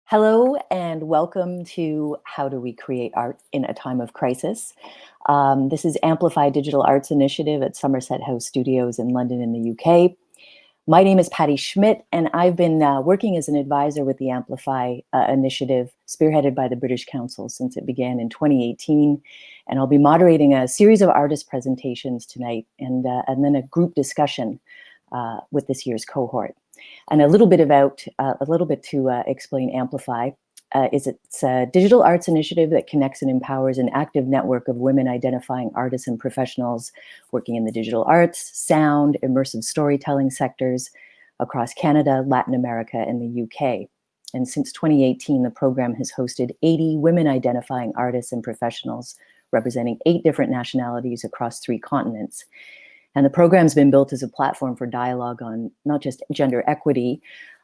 Hello and welcome to How Do We Create Art in a Time of Crisis? This is Amplify Digital Arts Initiative at Somerset House Studios in London in the UK. My name is Patty Schmidt, and I've been working as an advisor with the Amplify initiative, spearheaded by the British Council since it began in 2018. And I'll be moderating a series of artist presentations tonight and then a group discussion with this year's cohort. And a little bit to explain Amplify. It's a digital arts initiative that connects and empowers an active network of women identifying artists and professionals working in the digital arts, sound, immersive storytelling sectors across Canada, Latin America, and the UK. And since 2018, the program has hosted 80 women identifying artists and professionals representing 8 different nationalities across 3 continents. And the program's been built as a platform for dialogue on not just gender equity,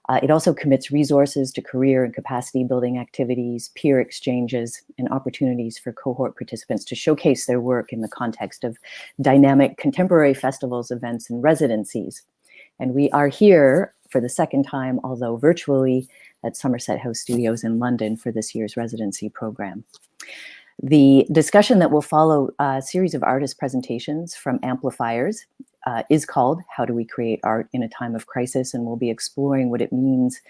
it also commits resources to career and capacity building activities, peer exchanges, and opportunities for cohort participants to showcase their work in the context of dynamic contemporary festivals, events, and residencies. And we are here for the second time, although virtually, at Somerset House Studios in London for this year's residency program. The discussion that will follow a series of artist presentations from amplifiers is called How Do We Create Art in a Time of Crisis? And we'll be exploring what it means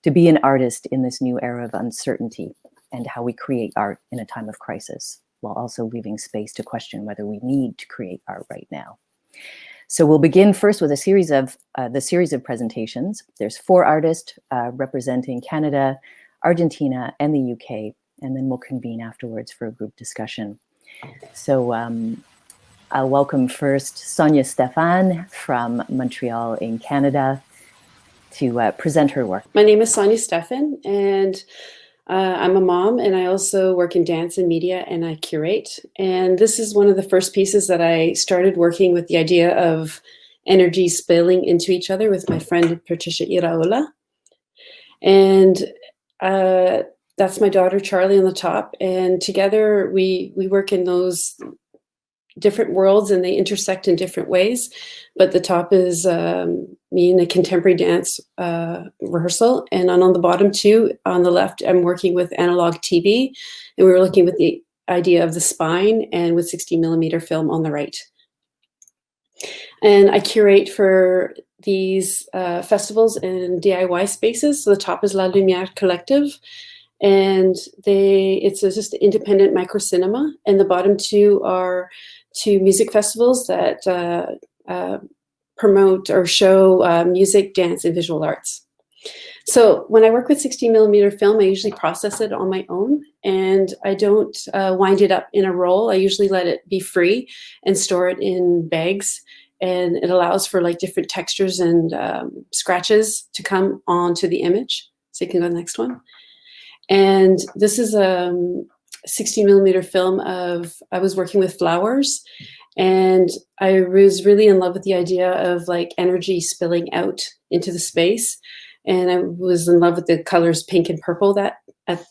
to be an artist in this new era of uncertainty and how we create art in a time of crisis, while also leaving space to question whether we need to create art right now. So we'll begin first with a series of presentations. There's 4 artists representing Canada, Argentina, and the UK, and then we'll convene afterwards for a group discussion. So I'll welcome first Sonya Stefan from Montreal in Canada to present her work. My name is Sonya Stefan, and I'm a mom, and I also work in dance and media, and I curate. And this is one of the first pieces that I started working with the idea of energy spilling into each other with my friend Patricia Iraola. And that's my daughter Charlie on the top, and together we work in those different worlds, and they intersect in different ways. But the top is me in a contemporary dance rehearsal, and on the bottom 2 on the left, I'm working with analog TV, and we were looking with the idea of the spine and with 60mm film on the right. And I curate for these festivals and DIY spaces. So the top is La Lumière Collective, and it's just independent micro cinema, and the bottom 2 are 2 music festivals that promote or show music, dance, and visual arts. So when I work with 60mm film, I usually process it on my own, and I don't wind it up in a roll. I usually let it be free and store it in bags, and it allows for like different textures and scratches to come onto the image. So you can go to the next one. And this is a 60mm film I was working with flowers, and I was really in love with the idea of like energy spilling out into the space. And I was in love with the colors pink and purple at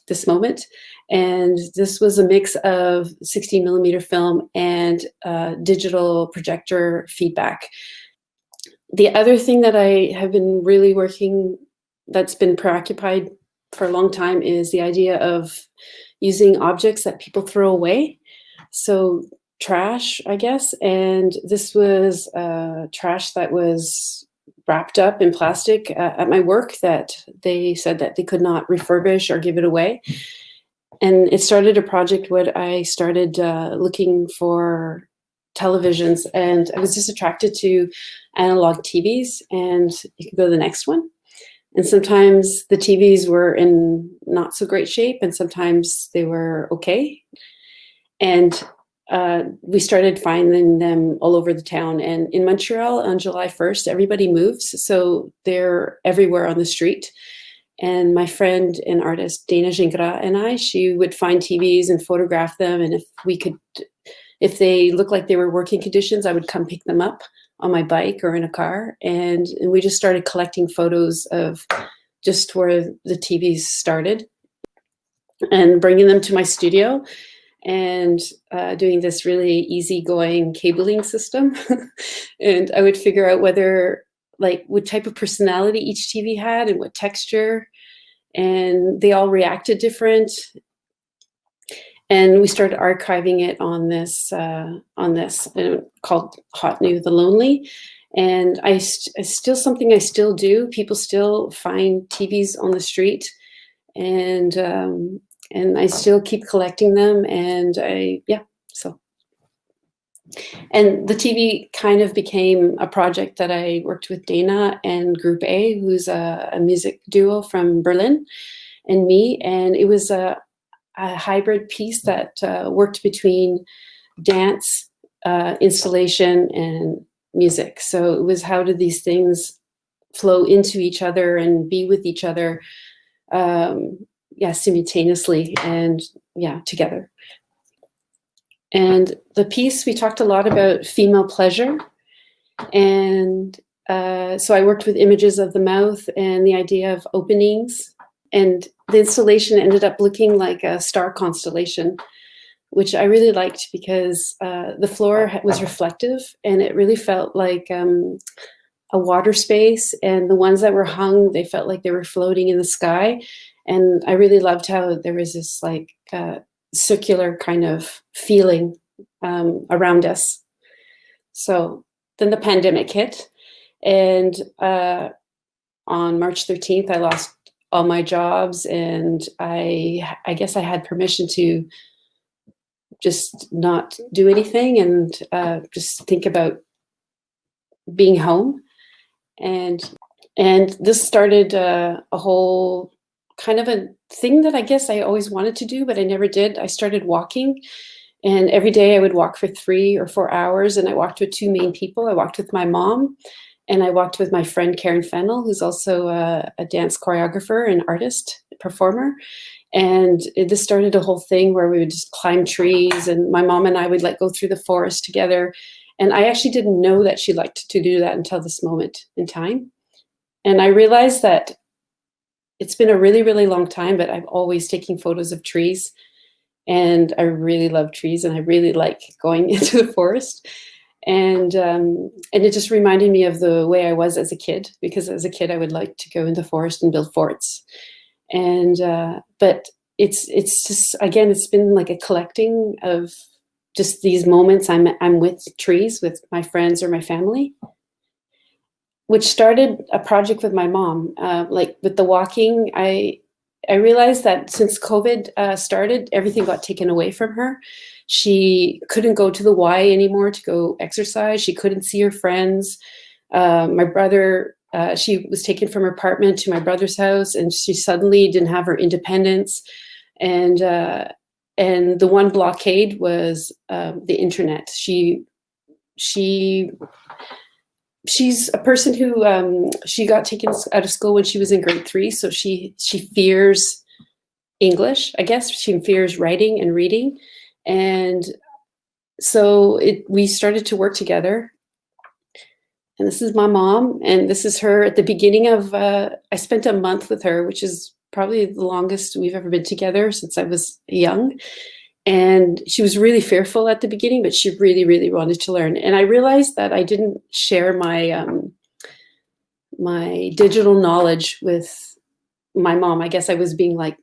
this moment. And this was a mix of 60mm film and digital projector feedback. The other thing that I have been really working, that's been preoccupied for a long time, is the idea of using objects that people throw away. So trash, I guess. And this was trash that was wrapped up in plastic at my work that they said that they could not refurbish or give it away. And it started a project where I started looking for televisions, and I was just attracted to analog TVs. And you can go to the next one. And sometimes the TVs were in not so great shape, and sometimes they were okay. And we started finding them all over the town. And in Montreal on July 1st, everybody moves. So they're everywhere on the street. And my friend and artist, Dana Gingras, and she would find TVs and photograph them. And if they looked like they were working conditions, I would come pick them up on my bike or in a car. And we just started collecting photos of just where the TVs started and bringing them to my studio and doing this really easygoing cabling system. And I would figure out what type of personality each TV had and what texture. and they all reacted different. And we started archiving it on this called Hot New the Lonely. And it's still something I still do. People still find TVs on the street, and I still keep collecting them. And and the TV kind of became a project that I worked with Dana and Group A, who's a music duo from Berlin, and me. And it was a hybrid piece that worked between dance, installation, and music. So it was, how did these things flow into each other and be with each other, simultaneously and together. And the piece, we talked a lot about female pleasure. And so I worked with images of the mouth and the idea of openings. And the installation ended up looking like a star constellation, which I really liked because the floor was reflective, and it really felt like a water space. And the ones that were hung, they felt like they were floating in the sky. And I really loved how there was this like circular kind of feeling around us. So then the pandemic hit, and on March 13th, I lost all my jobs, and I guess I had permission to just not do anything and just think about being home. And this started a whole kind of a thing that I guess I always wanted to do, but I never did. I started walking, and every day I would walk for 3 or 4 hours, and I walked with two main people. I walked with my mom, and I walked with my friend Karen Fennell, who's also a dance choreographer and artist, performer. And this started a whole thing where we would just climb trees, and my mom and I would like go through the forest together. And I actually didn't know that she liked to do that until this moment in time. And I realized that it's been a really, really long time, but I'm always taking photos of trees. And I really love trees, and I really like going into the forest. And it just reminded me of the way I was as a kid, because as a kid, I would like to go in the forest and build forts. And but it's just, again, it's been like a collecting of just these moments I'm with trees with my friends or my family, which started a project with my mom. Like with the walking, I realized that since COVID started, everything got taken away from her. She couldn't go to the Y anymore to go exercise. She couldn't see her friends. My brother, she was taken from her apartment to my brother's house, and she suddenly didn't have her independence. And the one blockade was the internet. She's a person who she got taken out of school when she was in grade 3, so she fears English. I guess she fears writing and reading, and so we started to work together. And this is my mom, and this is her at the beginning of. I spent a month with her, which is probably the longest we've ever been together since I was young. And she was really fearful at the beginning, but she really, really wanted to learn. And I realized that I didn't share my my digital knowledge with my mom. I guess I was being like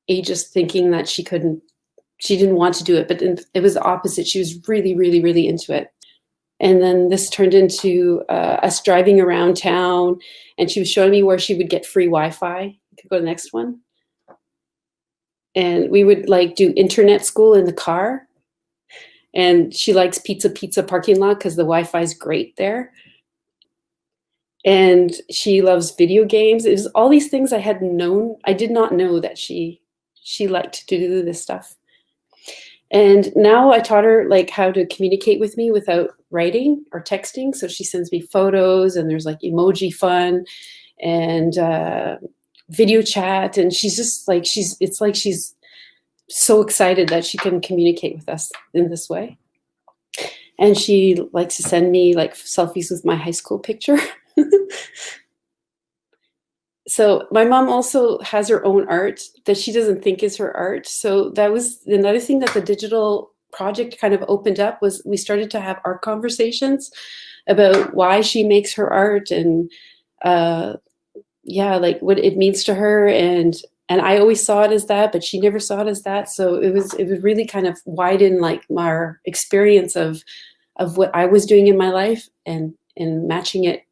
ageist, thinking that she didn't want to do it, but it was the opposite. She was really, really, really into it. And then this turned into us driving around town, and she was showing me where she would get free Wi-Fi. You could go to the next one. And we would like do internet school in the car. And she likes Pizza parking lot because the Wi-Fi is great there. And she loves video games. It was all these things I had known. I did not know that she liked to do this stuff. And now I taught her like how to communicate with me without writing or texting. So she sends me photos, and there's like emoji fun and video chat. And she's just like, it's like she's so excited that she can communicate with us in this way. And she likes to send me like selfies with my high school picture. So my mom also has her own art that she doesn't think is her art. So that was another thing that the digital project kind of opened up, was we started to have art conversations about why she makes her art, and like what it means to her. And And I always saw it as that, but she never saw it as that. So it was really kind of widen like my experience of what I was doing in my life and matching it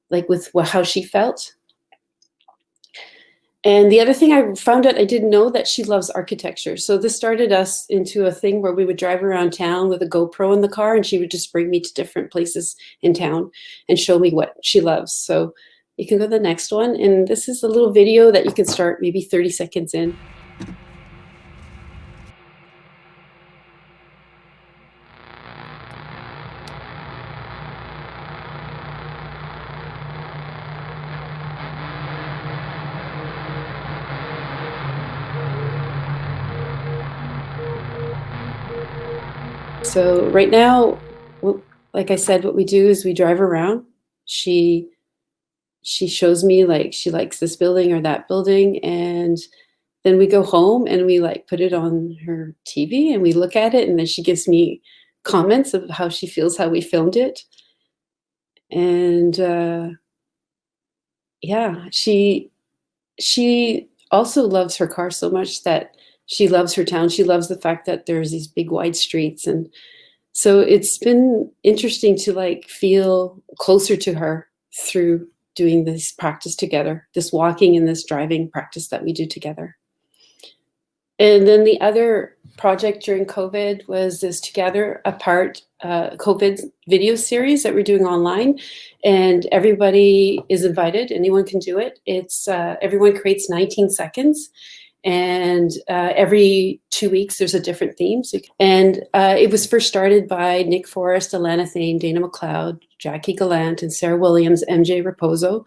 like with how she felt. And the other thing I found out, I didn't know that she loves architecture. So this started us into a thing where we would drive around town with a GoPro in the car, and she would just bring me to different places in town and show me what she loves. So you can go to the next one. And this is a little video that you can start maybe 30 seconds in. So right now, like I said, what we do is we drive around. She shows me like she likes this building or that building, and then we go home and we like put it on her TV and we look at it, and then she gives me comments of how she feels how we filmed it. And yeah, she also loves her car so much that she loves her town. She loves the fact that there's these big wide streets. And so it's been interesting to like feel closer to her through doing this practice together, this walking and this driving practice that we do together. And then the other project during COVID was this Together Apart COVID video series that we're doing online. And everybody is invited, anyone can do it. It's everyone creates 19 seconds. And every 2 weeks, there's a different theme. And it was first started by Nick Forrest, Alana Thane, Dana McLeod, Jackie Gallant, and Sarah Williams, MJ Raposo.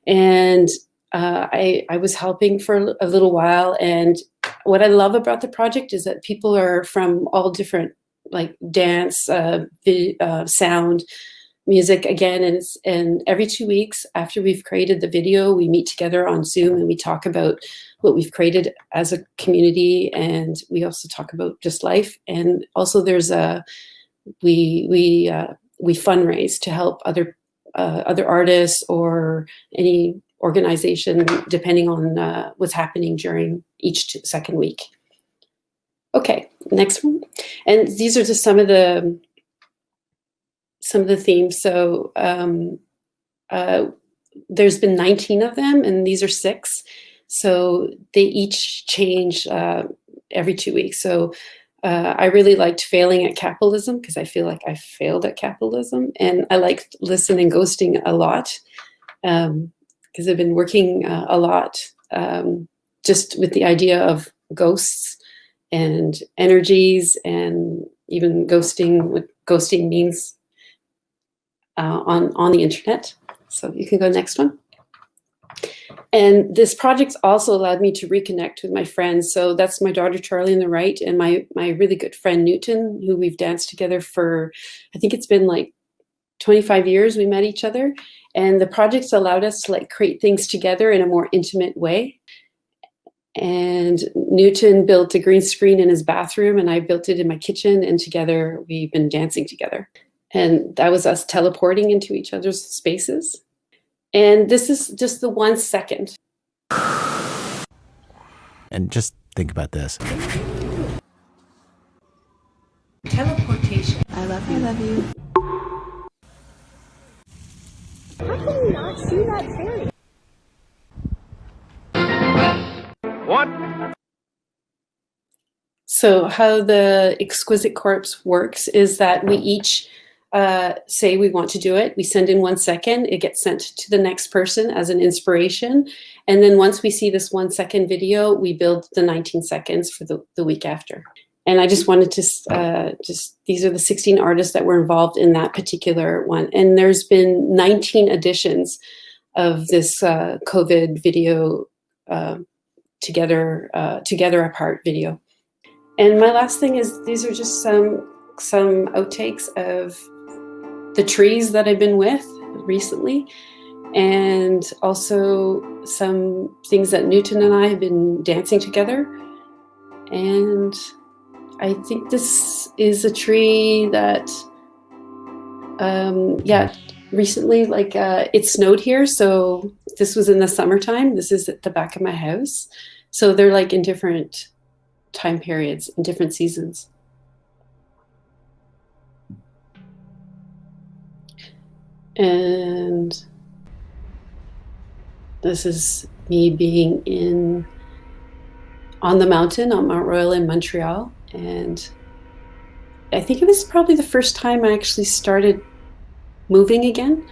And I was helping for a little while. And what I love about the project is that people are from all different, like dance, sound, music again. And every 2 weeks after we've created the video, we meet together on Zoom and we talk about what we've created as a community. And we also talk about just life. And also there's we fundraise to help other artists or any organization, depending on what's happening during each second week. Okay, next one. And these are just some of the themes. So there's been 19 of them, and these are 6. So they each change every 2 weeks. So I really liked failing at capitalism because I feel like I failed at capitalism. And I liked listen and ghosting a lot because I've been working a lot just with the idea of ghosts and energies, and even ghosting, what ghosting means on the internet. So you can go next one. And this project also allowed me to reconnect with my friends. So that's my daughter, Charlie, on the right, and my really good friend, Newton, who we've danced together for, I think it's been like 25 years we met each other. And the projects allowed us to like create things together in a more intimate way. And Newton built a green screen in his bathroom, and I built it in my kitchen, and together we've been dancing together. And that was us teleporting into each other's spaces. And this is just the 1 second. And just think about this. Teleportation. I love you. I love you. How can you not see that fairy? What? So how the Exquisite Corpse works is that we each say we want to do it. We send in 1 second. It gets sent to the next person as an inspiration. And then once we see this 1 second video, we build the 19 seconds for the week after. And I just wanted to these are the 16 artists that were involved in that particular one. And there's been 19 editions of this COVID video together apart video. And my last thing is, these are just some outtakes of the trees that I've been with recently, and also some things that Newton and I have been dancing together. And I think this is a tree that, recently, it snowed here. So this was in the summertime. This is at the back of my house. So they're like in different time periods, in different seasons. And this is me being on the mountain on Mount Royal in Montreal. And I think it was probably the first time I actually started moving again,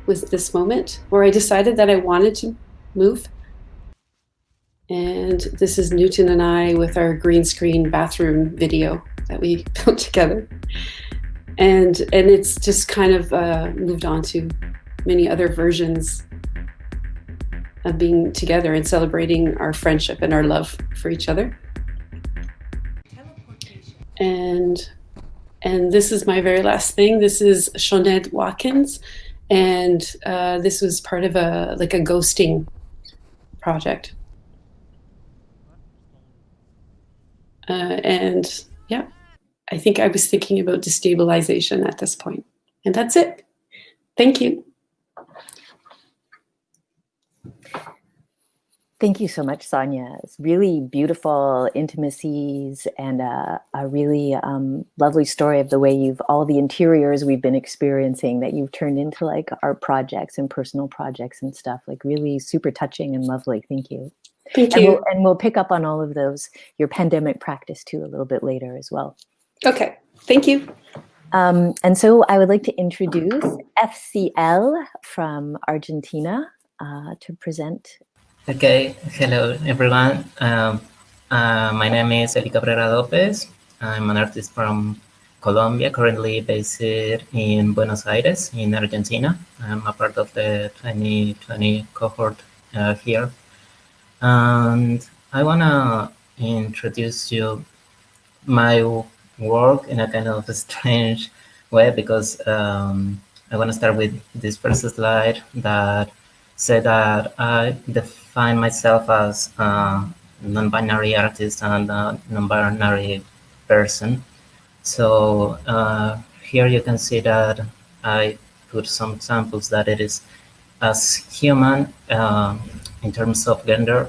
was this moment where I decided that I wanted to move. And this is Newton and I with our green screen bathroom video that we built together. And it's just kind of moved on to many other versions of being together and celebrating our friendship and our love for each other. And this is my very last thing. This is Shonette Watkins, and this was part of a ghosting project. And yeah, I think I was thinking about destabilization at this point. And that's it. Thank you. Thank you so much, Sonya. It's really beautiful intimacies and a really lovely story of the way all the interiors we've been experiencing that you've turned into like art projects and personal projects and stuff, like really super touching and lovely. Thank you. Thank you. And we'll pick up on all of those, your pandemic practice too, a little bit later as well. Okay, thank you. And so I would like to introduce Efe Ce Ele from Argentina to present. Okay, hello everyone. My name is Efe Cabrera. I'm an artist from Colombia, currently based in Buenos Aires, in Argentina. I'm a part of the 2020 cohort here. And I want to introduce you my work in a kind of a strange way, because I want to start with this first slide that said that I define myself as a non-binary artist and a non-binary person. So here you can see that I put some examples that it is as human. In terms of gender,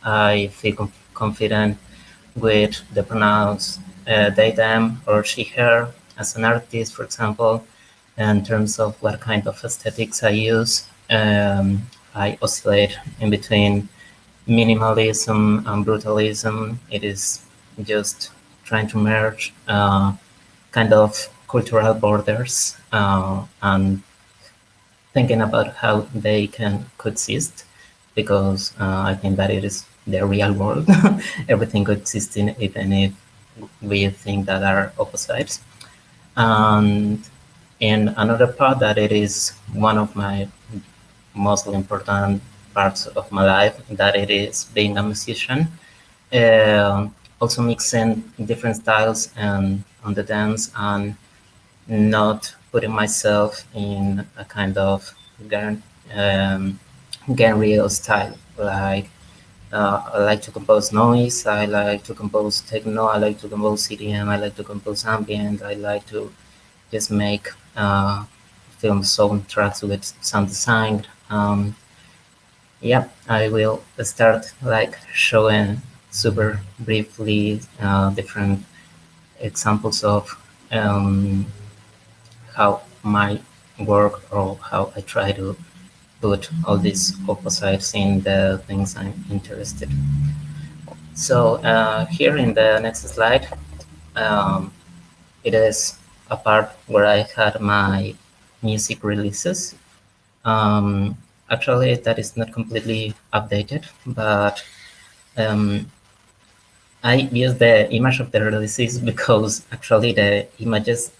I feel confident with the pronouns they, them, or she, her. As an artist, for example, in terms of what kind of aesthetics I use, I oscillate in between minimalism and brutalism. It is just trying to merge kind of cultural borders and thinking about how they can coexist, because I think that it is the real world. Everything coexisting, even if we think that are opposites. And in another part that it is one of my most important parts of my life, that it is being a musician, also mixing different styles and on the dance, and not putting myself in a kind of genre style. Like I like to compose noise, I like to compose techno, I like to compose CDM, I like to compose ambient, I like to just make film soundtracks with sound design. Yeah, I will start like showing super briefly different examples of how my work, or how I try to put all these opposites in the things I'm interested in. So here in the next slide, it is a part where I had my music releases. Actually, that is not completely updated, but I use the image of the releases because actually the images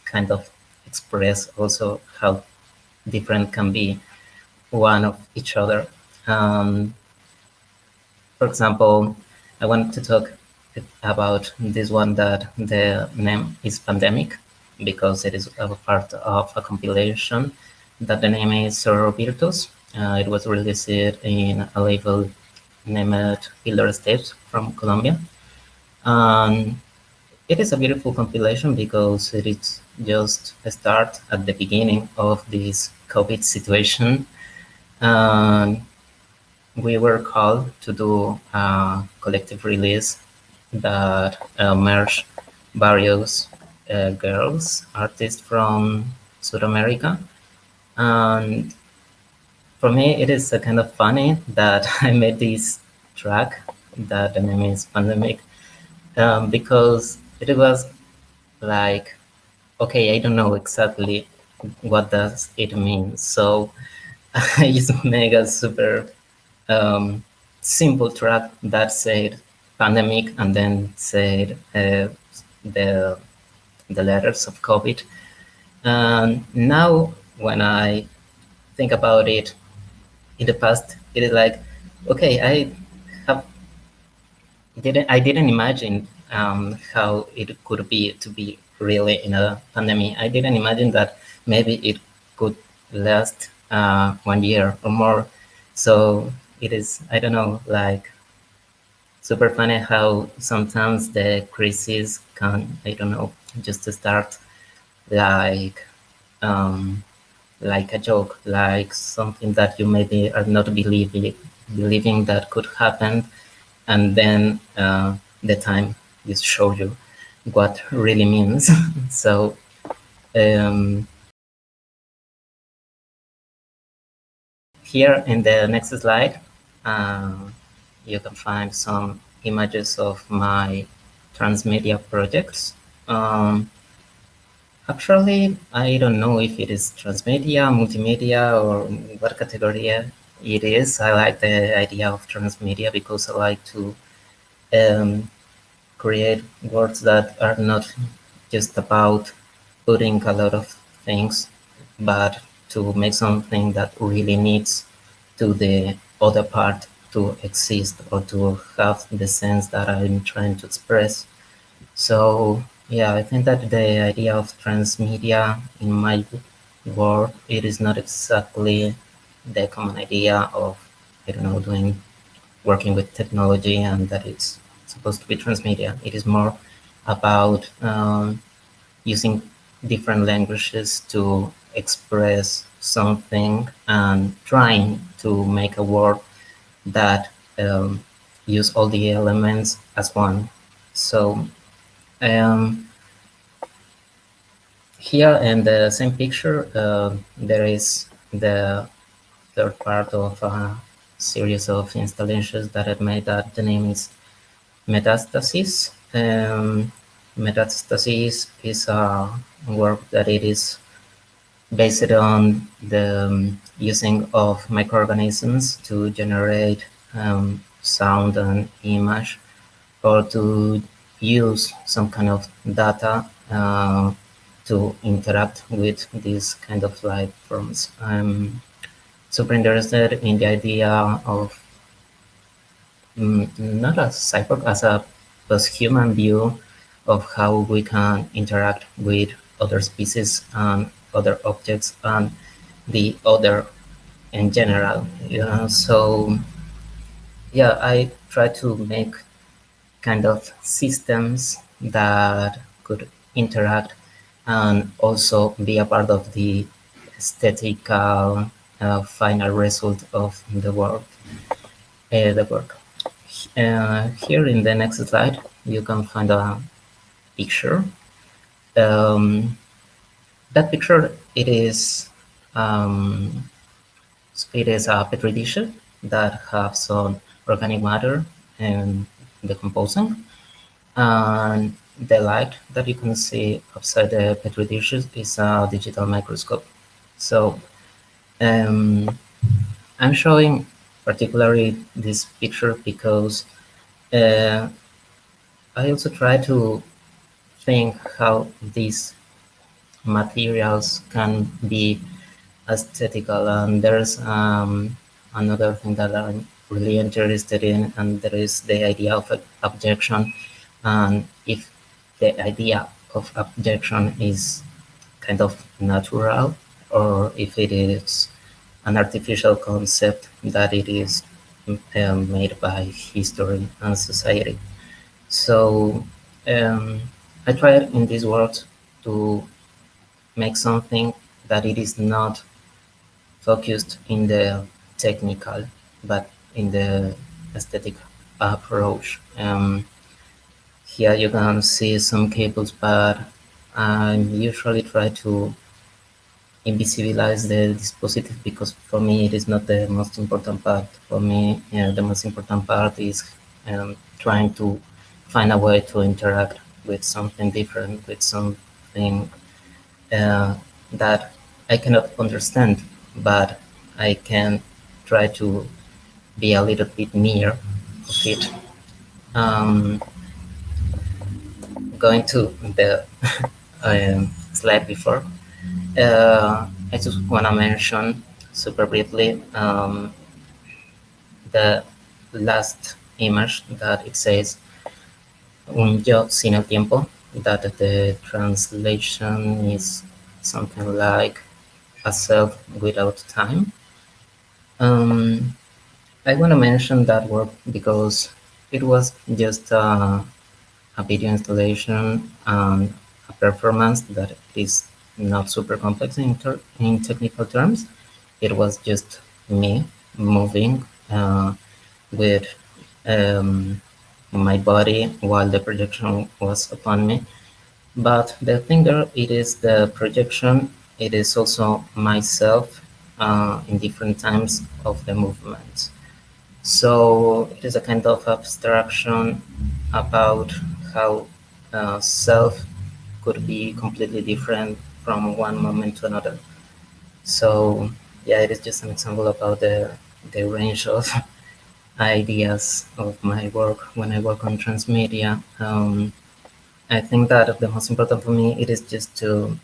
kind of express also how different can be one of each other. For example, I want to talk about this one that the name is Pandemic, because it is a part of a compilation that the name is Soror Virtus. It was released in a label named Pillar Steps from Colombia. It is a beautiful compilation because it is just a start at the beginning of this COVID situation. we were called to do a collective release that merged various girls, artists from South America. And for me, it is kind of funny that I made this track that the name is Pandemic, because it was like, okay, I don't know exactly what does it mean. So I just made a super simple track that said pandemic and then said the letters of COVID. And now when I think about it, in the past, it is like, okay, have I didn't imagine how it could be to be really in a pandemic. I didn't imagine that maybe it could last 1 year or more. So it is, I don't know, like super funny how sometimes the crisis can, I don't know, just start like a joke, like something that you maybe are not believing that could happen, and then the time just show you what really means. So here in the next slide, you can find some images of my transmedia projects. Actually, I don't know if it is transmedia, multimedia, or what category it is. I like the idea of transmedia because I like to create works that are not just about putting a lot of things, but to make something that really needs to the other part to exist or to have the sense that I'm trying to express. So yeah, I think that the idea of transmedia in my work, it is not exactly the common idea of, I don't know, working with technology and that it's supposed to be transmedia. It is more about using different languages to express something and trying to make a work that use all the elements as one. So here in the same picture, there is the third part of a series of installations that I've made that the name is Metastasis. Metastasis is a work that it is based on the using of microorganisms to generate sound and image, or to use some kind of data to interact with these kind of life forms. I'm super interested in the idea of not as cyborg, as a post-human view of how we can interact with other species and other objects and the other in general. So yeah, I try to make kind of systems that could interact and also be a part of the aesthetical final result of the work. Here in the next slide, you can find a picture. That picture, it is a petri dish that have some organic matter and decomposing. And the light that you can see outside the petri dishes is a digital microscope. So I'm showing particularly this picture because I also try to think how these materials can be aesthetical, and there's another thing that I'm really interested in, and there is the idea of abjection, and if the idea of abjection is kind of natural or if it is an artificial concept that it is made by history and society. So I tried in this work to make something that it is not focused in the technical, but in the aesthetic approach. Here you can see some cables, but I usually try to invisibilize the dispositive because for me it is not the most important part. For me, the most important part is trying to find a way to interact with something different, with something that I cannot understand, but I can try to be a little bit near of it. Going to the slide before, I just want to mention super briefly the last image that it says un yo sin el tiempo, that the translation is something like a self without time. I want to mention that work because it was just a video installation and a performance that is not super complex in technical terms. It was just me moving with my body while the projection was upon me. But the thing there, it is the projection, it is also myself in different times of the movement. So it is a kind of abstraction about how self could be completely different from one moment to another. So yeah, it is just an example about the range of ideas of my work when I work on transmedia. I think that the most important for me, it is just to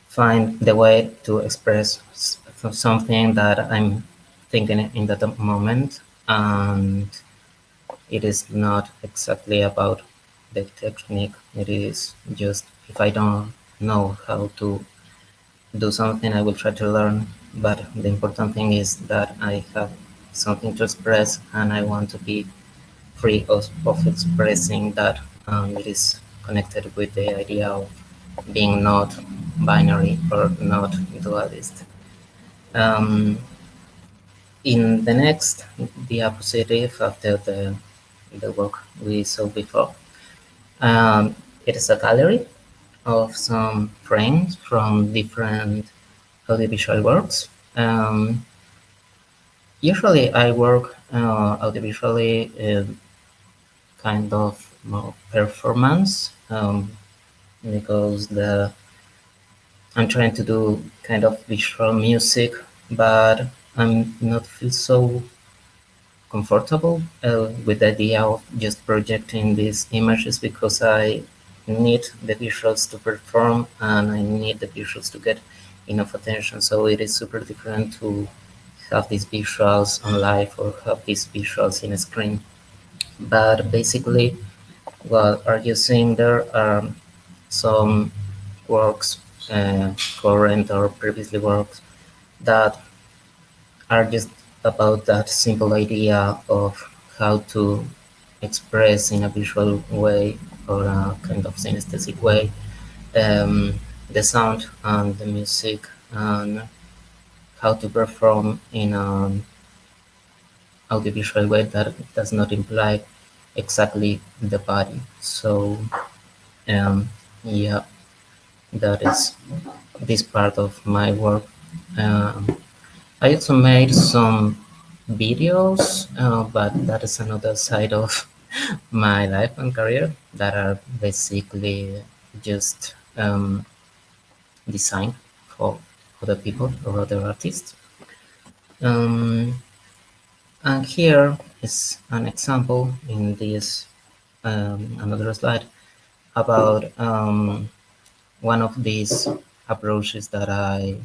find the way to express something that I'm thinking in that moment, and it is not exactly about the technique. It is just, if I don't know how to do something, I will try to learn, but the important thing is that I have something to express and I want to be free of expressing that. It is connected with the idea of being not binary or not dualist. In the next diapositive, after the work we saw before, it is a gallery of some frames from different audiovisual works. Usually I work audiovisually kind of more performance because I'm trying to do kind of visual music, but I'm not feel so comfortable with the idea of just projecting these images because I need the visuals to perform and I need the visuals to get enough attention. So it is super different to have these visuals on live or have these visuals in a screen. But basically, what are you seeing there are some works, current or previously works, that are just about that simple idea of how to express in a visual way or a kind of synesthetic way the sound and the music and how to perform in an audiovisual way that does not imply exactly the body. So yeah, that is this part of my work. I also made some videos, but that is another side of my life and career that are basically just designed for other people or other artists. And here is an example in this another slide about one of these approaches that I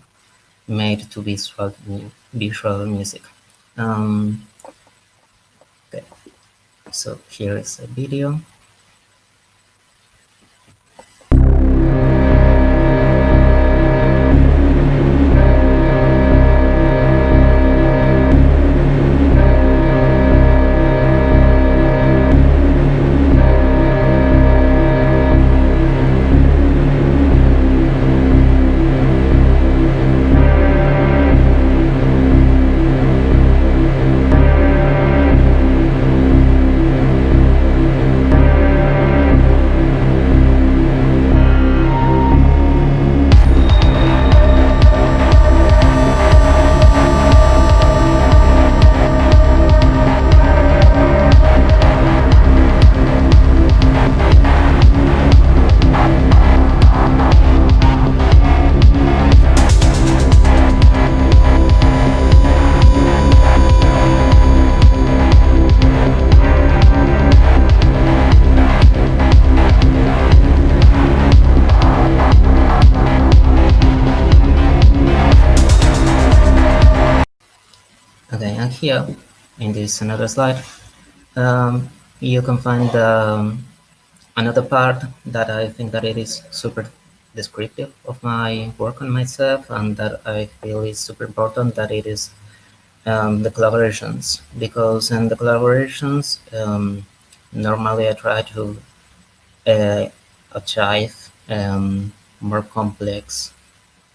made to visual music. Okay, so here is a video. Okay, and here in this another slide, you can find another part that I think that it is super descriptive of my work on myself, and that I feel is super important, that it is the collaborations, because in the collaborations, normally I try to achieve more complex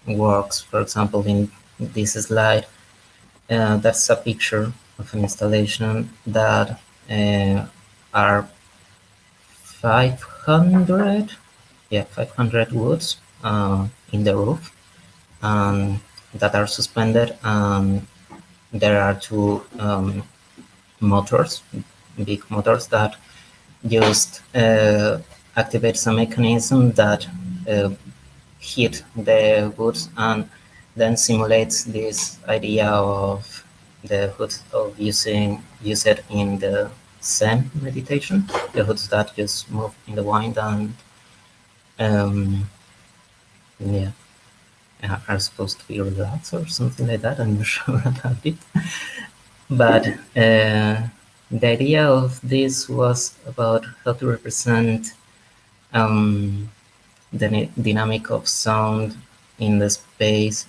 works. For example, in this slide, that's a picture of an installation that are 500, 500 woods in the roof, that are suspended. There are two motors, big motors, that just activate some mechanism that hit the woods and then simulates this idea of the hoods of use it in the Zen meditation, the hoods that just move in the wind and um, yeah, are supposed to be relaxed or something like that. I'm not sure about it. But the idea of this was about how to represent the dynamic of sound in the space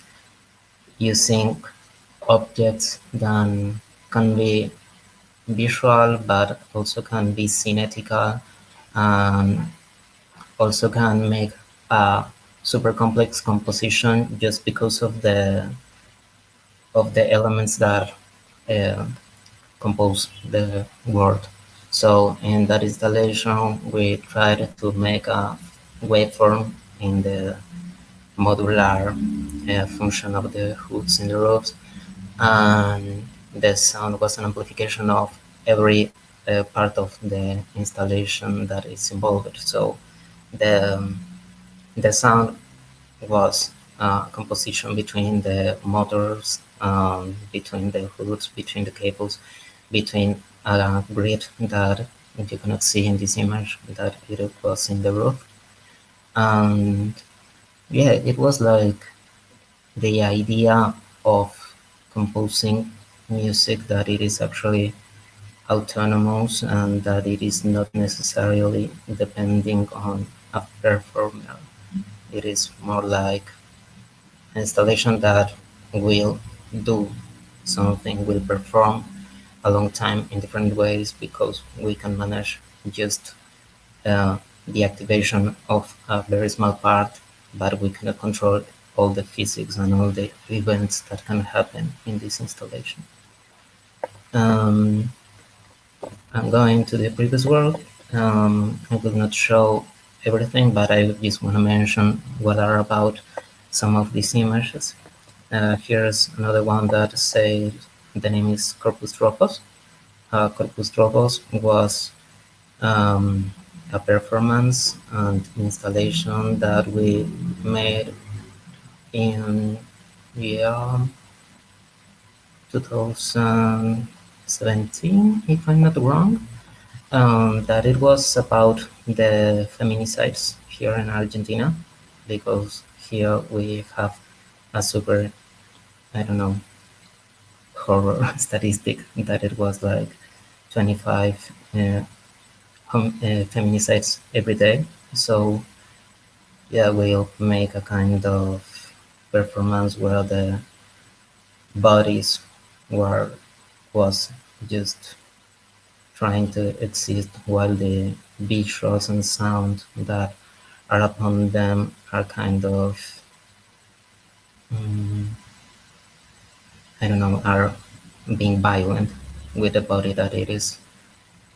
using objects that can be visual, but also can be synetical, and also can make a super complex composition just because of the elements that compose the world. So in that installation, we tried to make a waveform in the modular function of the hoods in the roofs, and the sound was an amplification of every part of the installation that is involved. So the the sound was a composition between the motors, between the hoods, between the cables, between a grid that you cannot see in this image, that it was in the roof. And yeah, it was like the idea of composing music that it is actually autonomous and that it is not necessarily depending on a performer. It is more like an installation that will do something, will perform a long time in different ways, because we can manage just the activation of a very small part, but we cannot control all the physics and all the events that can happen in this installation. I'm going to the previous world. I will not show everything, but I just want to mention what are about some of these images. Here's another one that says the name is Corpus Tropos. Corpus Tropos was a performance and installation that we made in 2017, if I'm not wrong. That it was about the feminicides here in Argentina, because here we have a super, I don't know, horror statistic that it was like 25 feminicides every day. So yeah, we'll make a kind of performance where the bodies was just trying to exist, while the visuals and sound that are upon them are kind of I don't know, are being violent with the body that it is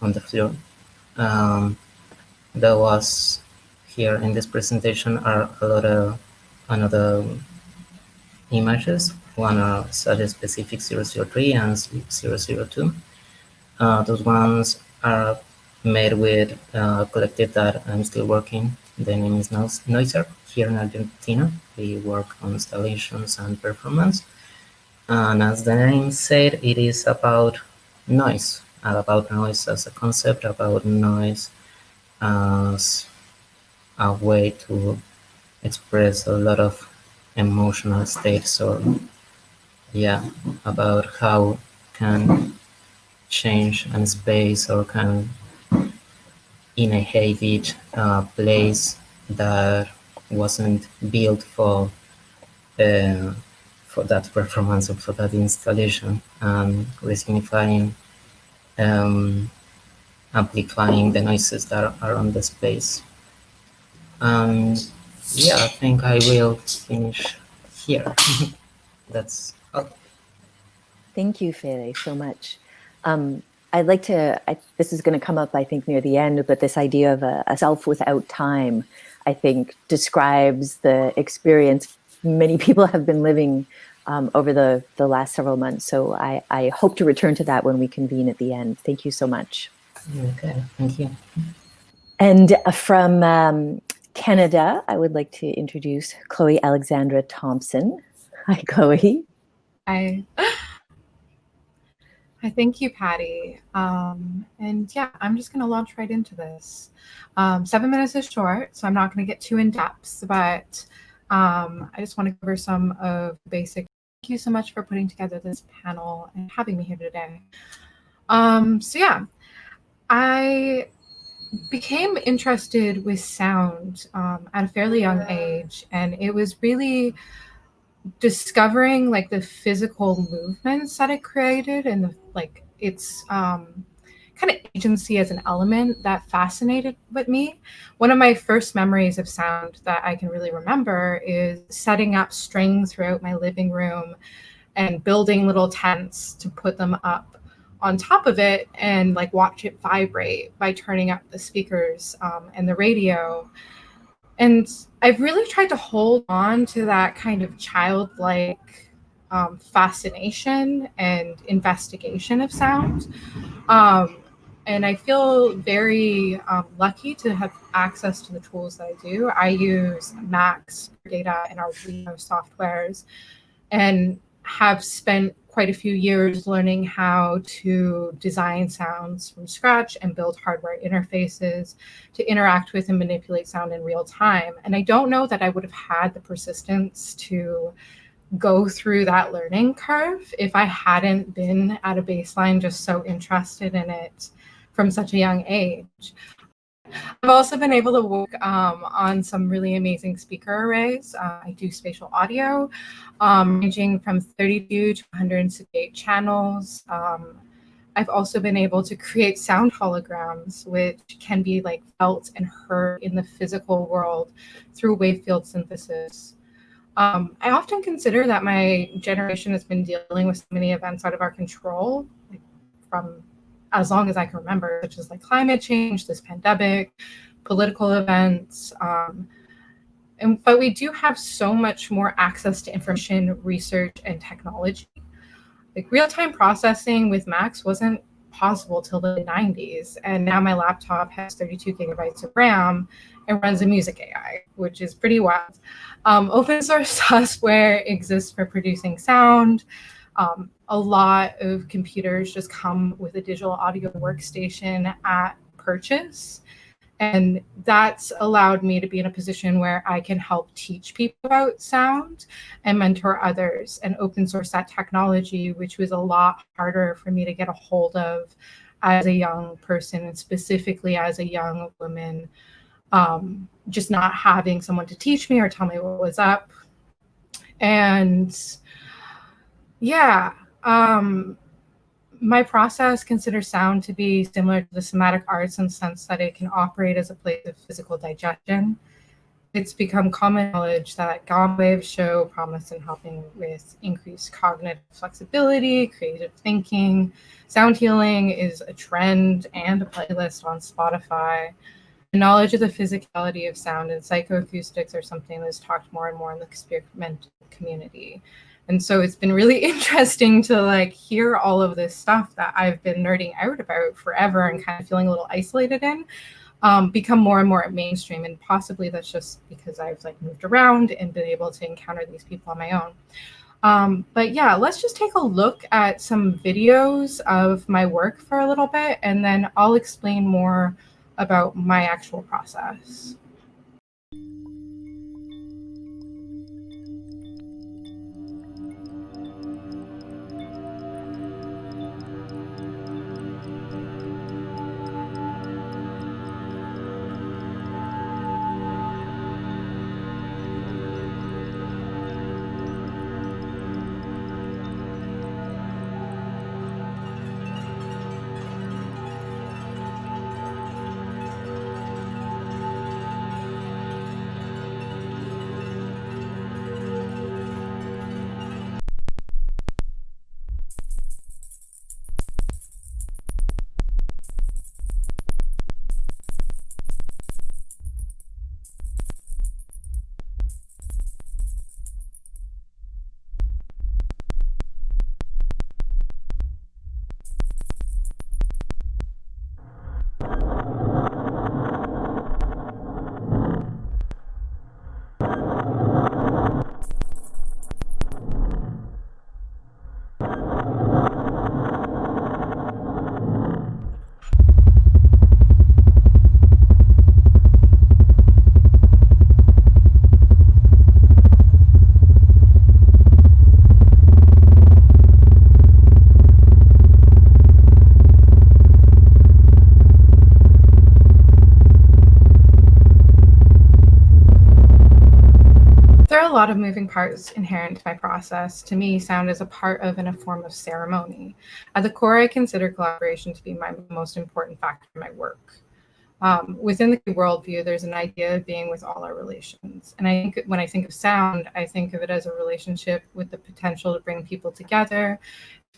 on the floor. There was here in this presentation are a lot of another images. One are site specific 003 and 002. Those ones are made with a collective that I'm still working. The name is Noiser here in Argentina. We work on installations and performance. And as the name said, it is about noise as a concept, about noise as a way to express a lot of emotional states, or yeah, about how can change a space or can inhabit a place that wasn't built for that performance or for that installation, and resignifying, amplifying the noises that are on the space. And yeah, I think I will finish here. That's all. Thank you, Fede, so much. I'd like to, this is going to come up, I think, near the end, but this idea of a self without time, I think, describes the experience many people have been living over the last several months. So I hope to return to that when we convene at the end. Thank you so much. Okay, thank you. And from Canada, I would like to introduce Chloe Alexandra Thompson. Hi, Chloe. Hi, thank you, Patty. And yeah, I'm just going to launch right into this. 7 minutes is short, so I'm not going to get too in depth, but I just want to cover some of the basic. Thank you so much for putting together this panel and having me here today. So yeah, I became interested with sound at a fairly young age, and it was really discovering like the physical movements that it created and the, like its kind of agency as an element that fascinated with me. One of my first memories of sound that I can really remember is setting up strings throughout my living room and building little tents to put them up on top of it and like watch it vibrate by turning up the speakers and the radio. And I've really tried to hold on to that kind of childlike fascination and investigation of sound. And I feel very lucky to have access to the tools that I do. I use Max for data and Arduino softwares, and have spent quite a few years learning how to design sounds from scratch and build hardware interfaces to interact with and manipulate sound in real time. And I don't know that I would have had the persistence to go through that learning curve if I hadn't been at a baseline just so interested in it from such a young age. I've also been able to work on some really amazing speaker arrays. I do spatial audio, ranging from 32 to 168 channels. I've also been able to create sound holograms, which can be like felt and heard in the physical world through wave field synthesis. I often consider that my generation has been dealing with so many events out of our control, like from as long as I can remember, such as like climate change, this pandemic, political events. But we do have so much more access to information, research, and technology. Like real-time processing with Max wasn't possible till the 90s. And now my laptop has 32 gigabytes of RAM and runs a music AI, which is pretty wild. Open source software exists for producing sound. A lot of computers just come with a digital audio workstation at purchase. And that's allowed me to be in a position where I can help teach people about sound and mentor others and open source that technology, which was a lot harder for me to get a hold of as a young person, and specifically as a young woman, just not having someone to teach me or tell me what was up. And yeah, my process considers sound to be similar to the somatic arts in the sense that it can operate as a place of physical digestion. It's become common knowledge that gamma waves show promise in helping with increased cognitive flexibility, creative thinking. Sound healing is a trend and a playlist on Spotify. The knowledge of the physicality of sound and psychoacoustics are something that's talked more and more in the experimental community. And so it's been really interesting to like hear all of this stuff that I've been nerding out about forever and kind of feeling a little isolated in, become more and more mainstream. And possibly that's just because I've like moved around and been able to encounter these people on my own. But yeah, let's just take a look at some videos of my work for a little bit, and then I'll explain more about my actual process. a lot of moving parts inherent to my process, to me, sound is a part of and a form of ceremony. At the core, I consider collaboration to be my most important factor in my work. Within the worldview, there's an idea of being with all our relations. And I think when I think of sound, I think of it as a relationship with the potential to bring people together.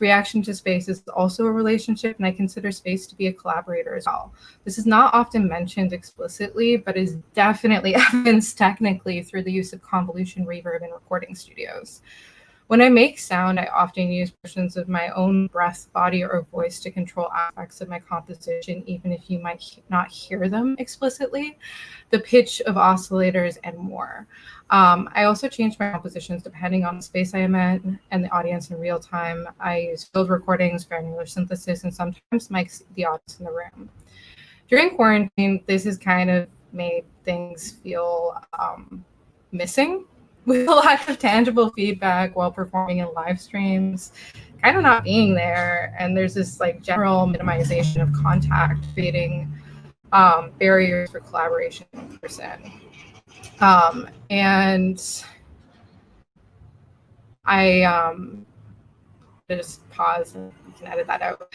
Reaction to space is also a relationship, and I consider space to be a collaborator as well. This is not often mentioned explicitly, but is definitely evidenced technically through the use of convolution, reverb, and recording studios. When I make sound, I often use portions of my own breath, body, or voice to control aspects of my composition, even if you might not hear them explicitly, the pitch of oscillators, and more. I also change my compositions depending on the space I am in and the audience in real time. I use field recordings, granular synthesis, and sometimes mics the audience in the room. During quarantine, this has kind of made things feel missing, with a lack of tangible feedback while performing in live streams, kind of not being there. And there's this like general minimization of contact, creating barriers for collaboration in person. And I just pause and you can edit that out.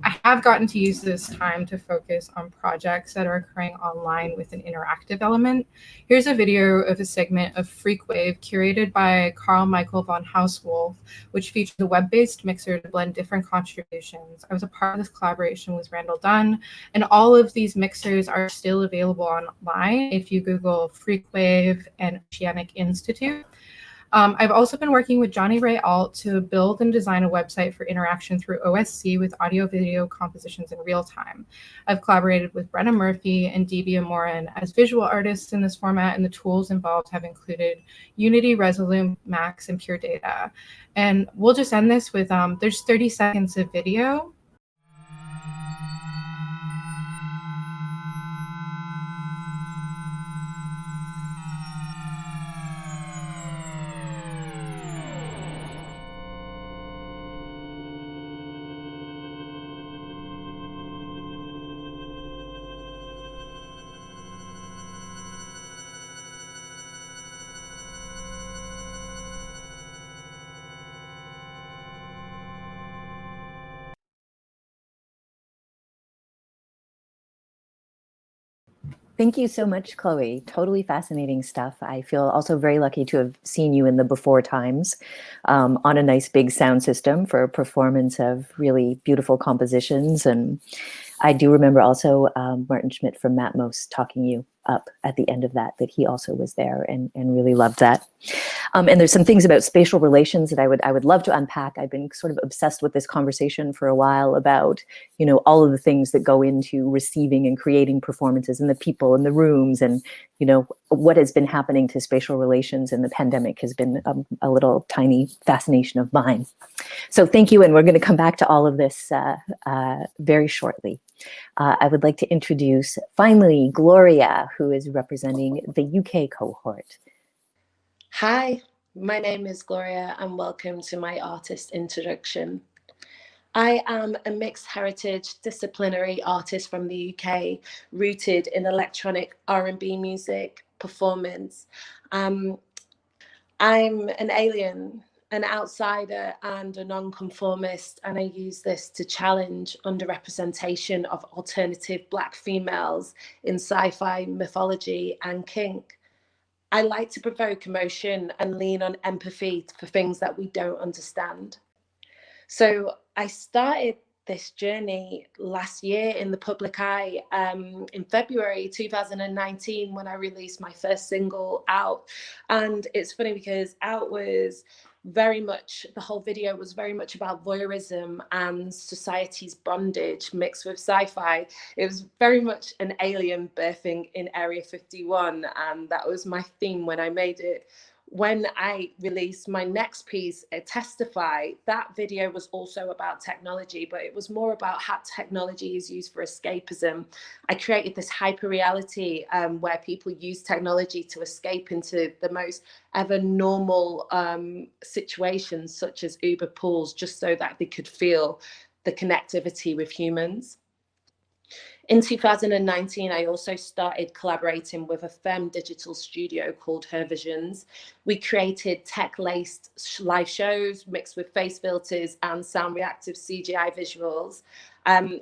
I have gotten to use this time to focus on projects that are occurring online with an interactive element. Here's a video of a segment of Freakwave curated by Carl Michael von Hauswolf, which features a web-based mixer to blend different contributions. I was a part of this collaboration with Randall Dunn, and all of these mixers are still available online if you Google Freakwave and Oceanic Institute. I've also been working with Johnny Ray Alt to build and design a website for interaction through OSC with audio-video compositions in real time. I've collaborated with Brenna Murphy and Debia Morin as visual artists in this format, and the tools involved have included Unity, Resolute, Max, and Pure Data. And we'll just end this with, there's 30 seconds of video. Thank you so much, Chloe. Totally fascinating stuff. I feel also very lucky to have seen you in the before times on a nice big sound system for a performance of really beautiful compositions. And I do remember also Martin Schmidt from Matmos talking you up at the end of that he also was there and really loved that. And there's some things about spatial relations that I would love to unpack. I've been sort of obsessed with this conversation for a while about, you know, all of the things that go into receiving and creating performances and the people in the rooms, and, you know, what has been happening to spatial relations in the pandemic has been a little tiny fascination of mine. So thank you, and we're going to come back to all of this very shortly. I would like to introduce, finally, Gloria, who is representing the UK cohort. Hi, my name is Gloria, and welcome to my artist introduction. I am a mixed heritage disciplinary artist from the UK, rooted in electronic R&B music, performance. I'm an alien, an outsider, and a nonconformist, and I use this to challenge underrepresentation of alternative Black females in sci-fi, mythology, and kink. I like to provoke emotion and lean on empathy for things that we don't understand. So I started this journey last year in the public eye in February 2019 when I released my first single, Out. And it's funny because Out was very much, the whole video was very much about voyeurism and society's bondage mixed with sci-fi. It was very much an alien birthing in Area 51, and that was my theme when I made it. When I released my next piece, Testify, that video was also about technology, but it was more about how technology is used for escapism. I created this hyper reality where people use technology to escape into the most ever normal situations, such as Uber pools, just so that they could feel the connectivity with humans. In 2019, I also started collaborating with a femme digital studio called Her Visions. We created tech-laced live shows mixed with face filters and sound reactive CGI visuals.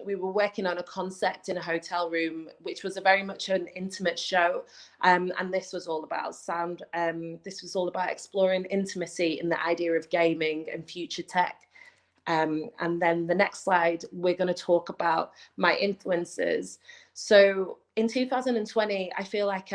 We were working on a concept in a hotel room, which was very much an intimate show. And this was all about sound. This was all about exploring intimacy in the idea of gaming and future tech. And then the next slide, we're going to talk about my influences. So in 2020, I feel like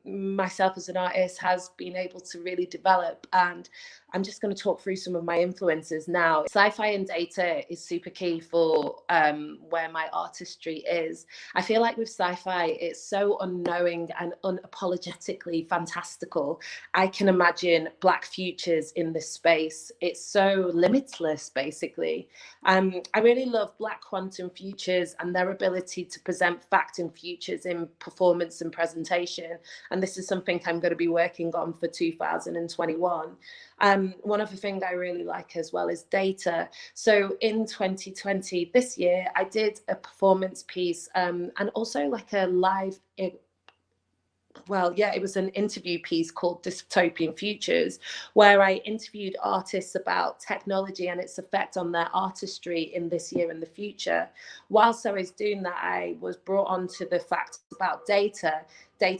myself as an artist has been able to really develop, and I'm just going to talk through some of my influences now. Sci-fi and data is super key for where my artistry is. I feel like with sci-fi, it's so unknowing and unapologetically fantastical. I can imagine Black futures in this space. It's so limitless, basically. I really love Black quantum futures and their ability to present fact and futures in performance and presentation. And this is something I'm going to be working on for 2021. One other thing I really like as well is data. So in 2020, this year, I did a performance piece and also like a live, it was an interview piece called Dystopian Futures, where I interviewed artists about technology and its effect on their artistry in this year and the future. Whilst I was doing that, I was brought on to the fact about data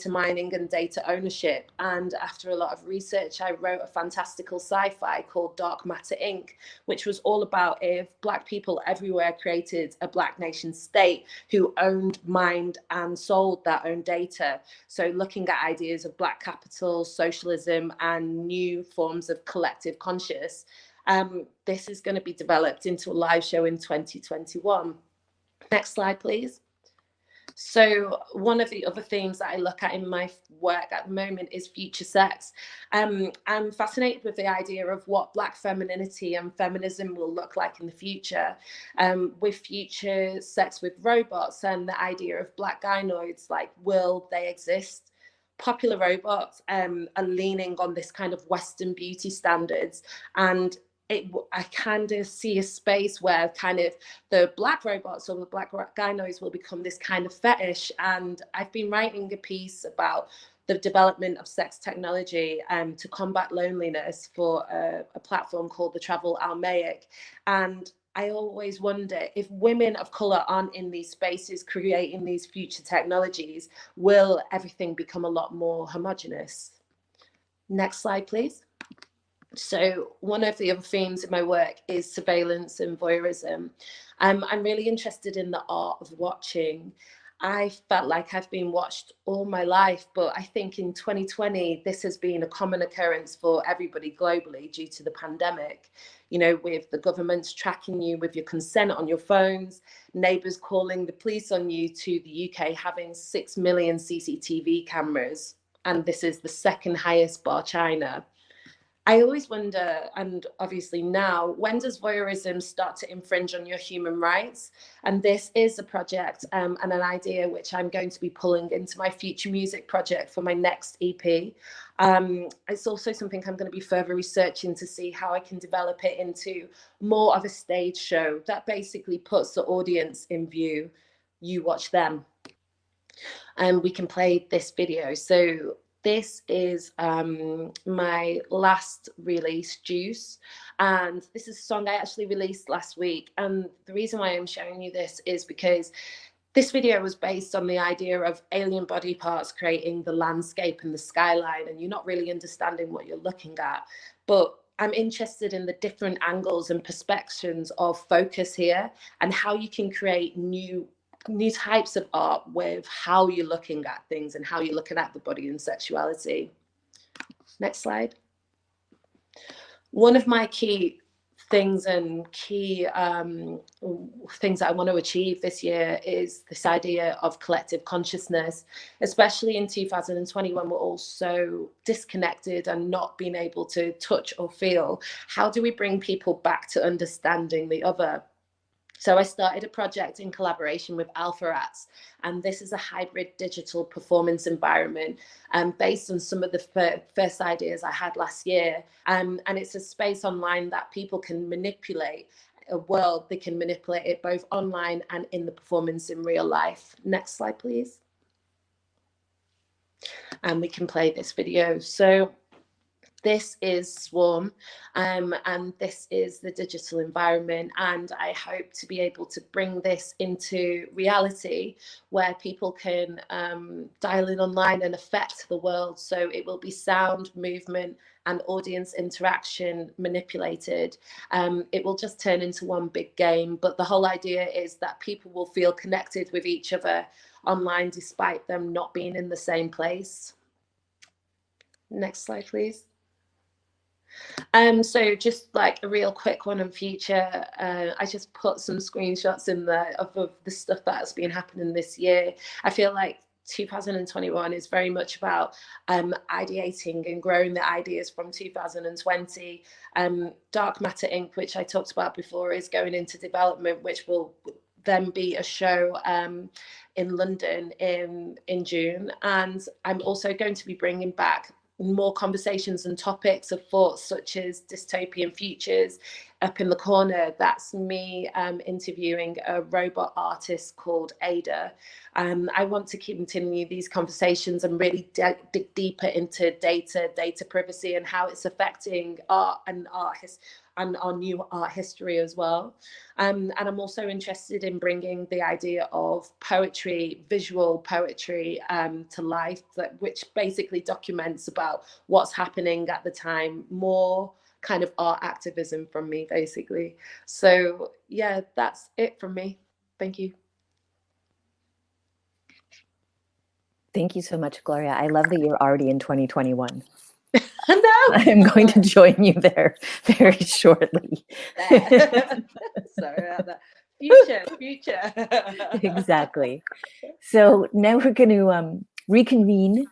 mining and data ownership. And after a lot of research, I wrote a fantastical sci-fi called Dark Matter Inc., which was all about if Black people everywhere created a Black nation state who owned, mined, and sold their own data. So looking at ideas of Black capital, socialism, and new forms of collective conscious. This is going to be developed into a live show in 2021. Next slide, please. So one of the other themes that I look at in my work at the moment is future sex. I'm fascinated with the idea of what Black femininity and feminism will look like in the future, with future sex with robots and the idea of Black gynoids, like will they exist? Popular robots are leaning on this kind of Western beauty standards, and I kind of see a space where kind of the Black robots or the Black gynos will become this kind of fetish. And I've been writing a piece about the development of sex technology to combat loneliness for a platform called the Travel Almaic. And I always wonder if women of color aren't in these spaces creating these future technologies, will everything become a lot more homogenous? Next slide, please. So one of the other themes in my work is surveillance and voyeurism. I'm really interested in the art of watching. I felt like I've been watched all my life, but I think in 2020, this has been a common occurrence for everybody globally due to the pandemic. You know, with the governments tracking you with your consent on your phones, neighbours calling the police on you, to the UK having 6 million CCTV cameras. And this is the second highest bar China. I always wonder, and obviously now, when does voyeurism start to infringe on your human rights? And this is a project and an idea which I'm going to be pulling into my future music project for my next EP. It's also something I'm going to be further researching to see how I can develop it into more of a stage show that basically puts the audience in view. You watch them. And we can play this video. So this is my last release, Juice. And this is a song I actually released last week. And the reason why I'm showing you this is because this video was based on the idea of alien body parts creating the landscape and the skyline, and you're not really understanding what you're looking at. But I'm interested in the different angles and perspectives of focus here and how you can create new types of art with how you're looking at things and how you're looking at the body and sexuality. Next slide. One of my key things and key things that I want to achieve this year is this idea of collective consciousness, especially in 2020 when we're all so disconnected and not being able to touch or feel. How do we bring people back to understanding the other? So I started a project in collaboration with Alpharats, and this is a hybrid digital performance environment based on some of the first ideas I had last year. And it's a space online that people can manipulate a world, they can manipulate it both online and in the performance in real life. Next slide, please. And we can play this video. So this is Swarm, and this is the digital environment, and I hope to be able to bring this into reality where people can dial in online and affect the world. So it will be sound, movement, and audience interaction manipulated. It will just turn into one big game, but the whole idea is that people will feel connected with each other online despite them not being in the same place. Next slide, please. So just like a real quick one on future, I just put some screenshots in there of the stuff that's been happening this year. I feel like 2021 is very much about ideating and growing the ideas from 2020. Dark Matter Inc., which I talked about before, is going into development, which will then be a show in London in June. And I'm also going to be bringing back more conversations and topics of thoughts such as dystopian futures. Up in the corner, that's me interviewing a robot artist called Ada. I want to continue these conversations and really dig deeper into data privacy and how it's affecting art and our new art history as well. And I'm also interested in bringing the idea of poetry, visual poetry to life, which basically documents about what's happening at the time, more kind of art activism from me, basically. So yeah, that's it from me. Thank you. Thank you so much, Gloria. I love that you're already in 2021. No, I'm going to join you there very shortly. Sorry about that. Future. Exactly. So now we're going to reconvene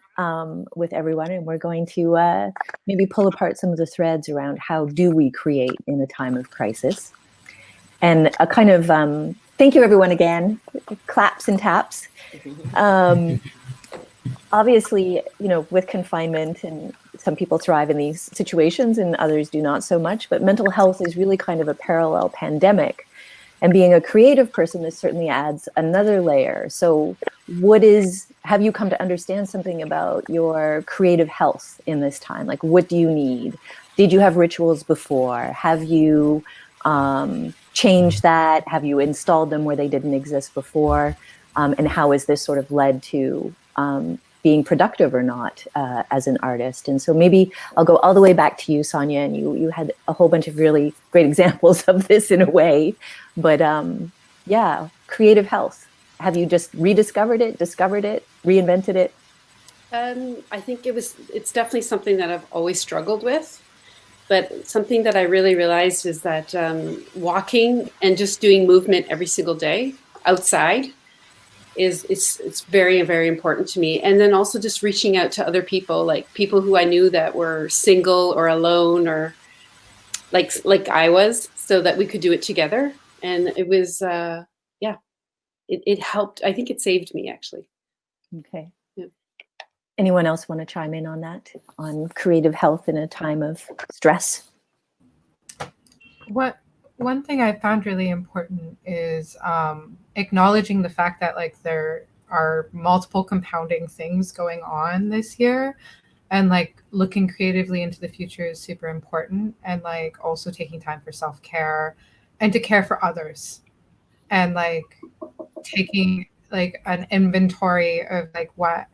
with everyone, and we're going to maybe pull apart some of the threads around how do we create in a time of crisis. And a kind of thank you everyone again, claps and taps. Obviously, you know, with confinement, and some people thrive in these situations and others do not so much, but mental health is really kind of a parallel pandemic. And being a creative person, this certainly adds another layer. So have you come to understand something about your creative health in this time? Like, what do you need? Did you have rituals before? Have you changed that? Have you installed them where they didn't exist before? And how has this sort of led to being productive or not as an artist? And so maybe I'll go all the way back to you, Sonya, and you had a whole bunch of really great examples of this in a way. But yeah, creative health. Have you just rediscovered it, discovered it, reinvented it? I think it's definitely something that I've always struggled with. But something that I really realized is that walking and just doing movement every single day outside it's very, very important to me. And then also just reaching out to other people, like people who I knew that were single or alone or like I was, so that we could do it together. And it was, it helped. I think it saved me, actually. Okay. Yeah. Anyone else want to chime in on that, on creative health in a time of stress? One thing I found really important is acknowledging the fact that like there are multiple compounding things going on this year, and like looking creatively into the future is super important, and like also taking time for self-care and to care for others, and like taking like an inventory of like what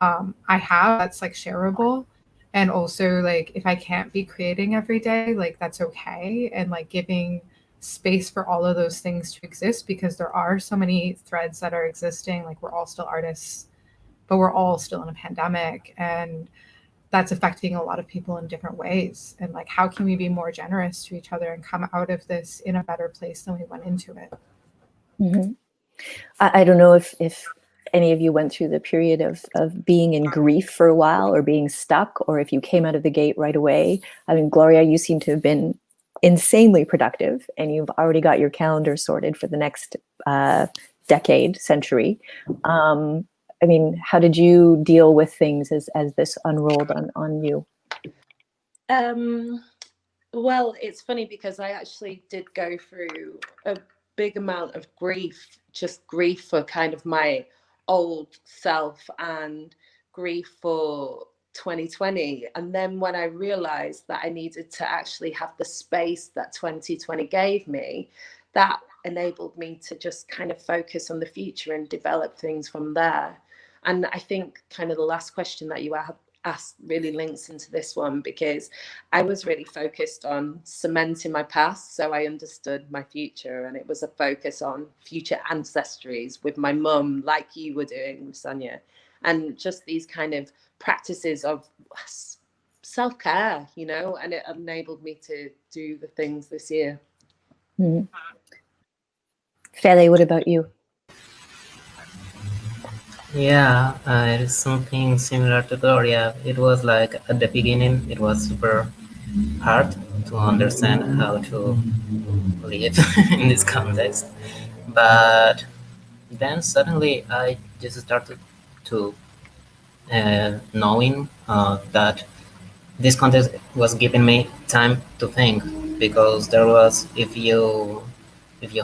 I have that's like shareable. And also, like, if I can't be creating every day, like, that's okay. And, like, giving space for all of those things to exist, because there are so many threads that are existing. Like, we're all still artists, but we're all still in a pandemic. And that's affecting a lot of people in different ways. And, like, how can we be more generous to each other and come out of this in a better place than we went into it? Mm-hmm. I don't know if any of you went through the period of being in grief for a while or being stuck, or if you came out of the gate right away. I mean, Gloria, you seem to have been insanely productive, and you've already got your calendar sorted for the next decade, century. I mean, how did you deal with things as this unrolled on you? Well, it's funny because I actually did go through a big amount of grief, just grief for kind of my old self and grief for 2020. And then when I realized that I needed to actually have the space that 2020 gave me, that enabled me to just kind of focus on the future and develop things from there. And I think kind of the last question that you asked really links into this one, because I was really focused on cementing my past so I understood my future. And it was a focus on future ancestries with my mum, like you were doing with Sonya. And just these kind of practices of self-care, you know, and it enabled me to do the things this year. Mm-hmm. Fele, what about you? Yeah, it is something similar to Gloria. It was like at the beginning, it was super hard to understand how to live in this context. But then suddenly I just started to knowing that this context was giving me time to think, because there was, if you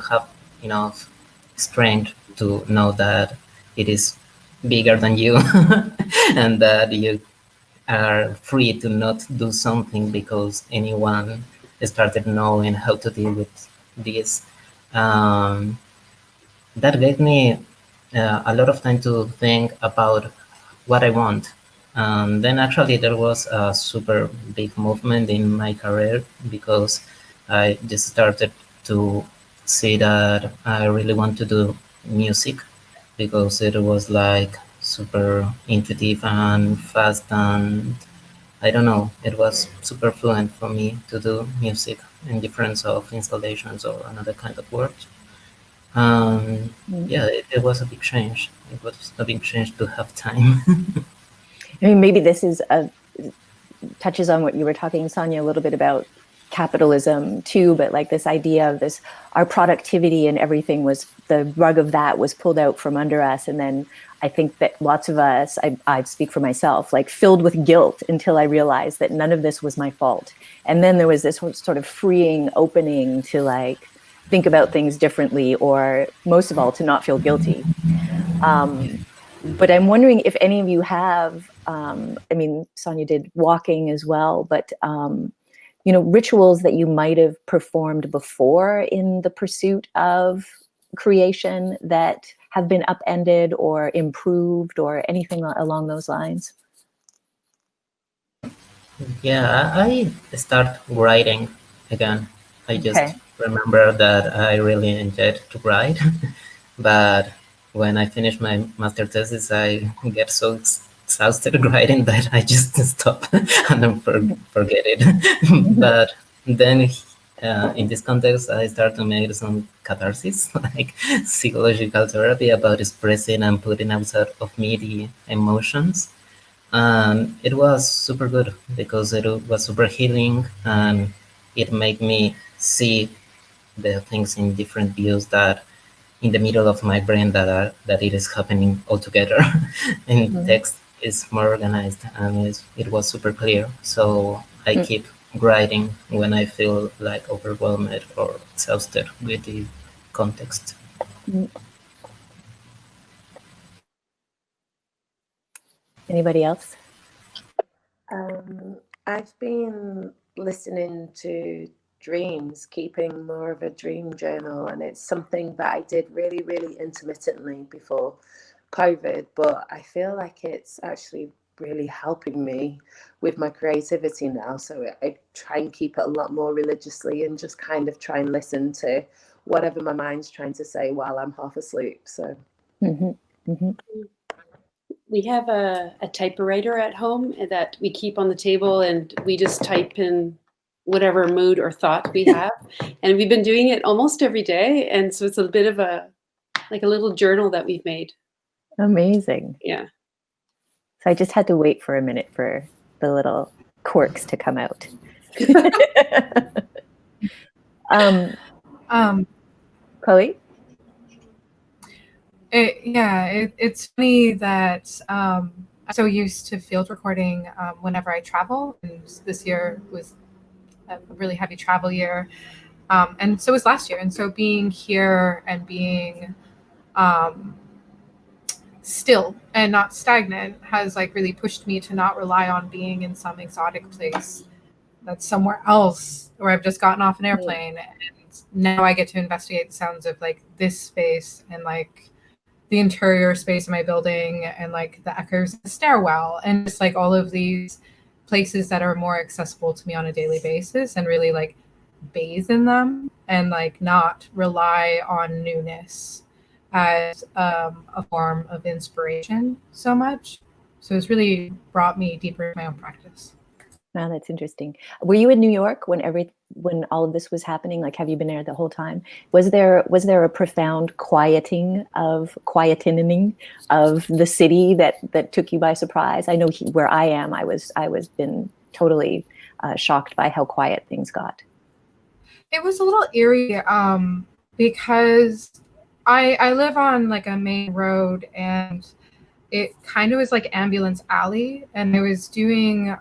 have enough strength to know that it is bigger than you and that you are free to not do something because anyone started knowing how to deal with this. That gave me a lot of time to think about what I want. Then actually there was a super big movement in my career, because I just started to see that I really want to do music, because it was like super intuitive and fast, and I don't know, it was super fluent for me to do music in difference of installations or another kind of work. Yeah, it was a big change. It was a big change to have time. I mean, maybe this is touches on what you were talking, Sonya, a little bit about capitalism too, but like this idea of this, our productivity and everything was, the rug of that was pulled out from under us. And then I think that lots of us, I speak for myself, like filled with guilt until I realized that none of this was my fault. And then there was this sort of freeing opening to like think about things differently, or most of all, to not feel guilty. But I'm wondering if any of you have, I mean, Sonya did walking as well, but, you know, rituals that you might have performed before in the pursuit of creation that have been upended or improved or anything along those lines? Yeah, I start writing again. I just remember that I really enjoyed to write, but when I finish my master thesis, I get so exhausted writing that I just stop and then forget it. But then in this context, I start to make some catharsis, like psychological therapy about expressing and putting outside of me the emotions. And it was super good because it was super healing, and it made me see the things in different views that in the middle of my brain that it is happening all together. And text is more organized, and it was super clear. So I keep writing when I feel like overwhelmed or exhausted with the context. Anybody else? I've been listening to dreams, keeping more of a dream journal, and it's something that I did really, really intermittently before COVID, but I feel like it's actually really helping me with my creativity now. So I try and keep it a lot more religiously and just kind of try and listen to whatever my mind's trying to say while I'm half asleep. So we have a typewriter at home that we keep on the table, and we just type in whatever mood or thought we have. And we've been doing it almost every day. And so it's a bit of a little journal that we've made. Amazing. Yeah. So I just had to wait for a minute for the little quirks to come out. Chloe? It's funny that I'm so used to field recording whenever I travel, and this year was a really heavy travel year. And so was last year. And so being here and being still and not stagnant has like really pushed me to not rely on being in some exotic place that's somewhere else where I've just gotten off an airplane. And now I get to investigate the sounds of like this space and like the interior space of my building and like the echoes of the stairwell and just like all of these places that are more accessible to me on a daily basis, and really like bathe in them and like not rely on newness as a form of inspiration so much. So it's really brought me deeper in my own practice. Wow, that's interesting. Were you in New York when all of this was happening? Like, have you been there the whole time? Was there a profound quietening of the city that took you by surprise? I know where I am, I was been totally shocked by how quiet things got. It was a little eerie because I live on like a main road, and it kind of was like ambulance alley, and I was doing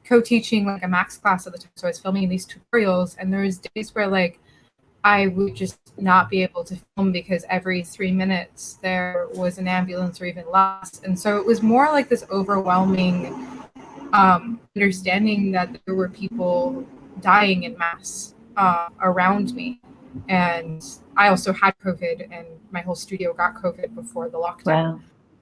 co-teaching like a max class at the time, so I was filming these tutorials, and there was days where like I would just not be able to film because every 3 minutes there was an ambulance or even less. And so it was more like this overwhelming understanding that there were people dying in mass around me. And I also had COVID, and my whole studio got COVID before the lockdown.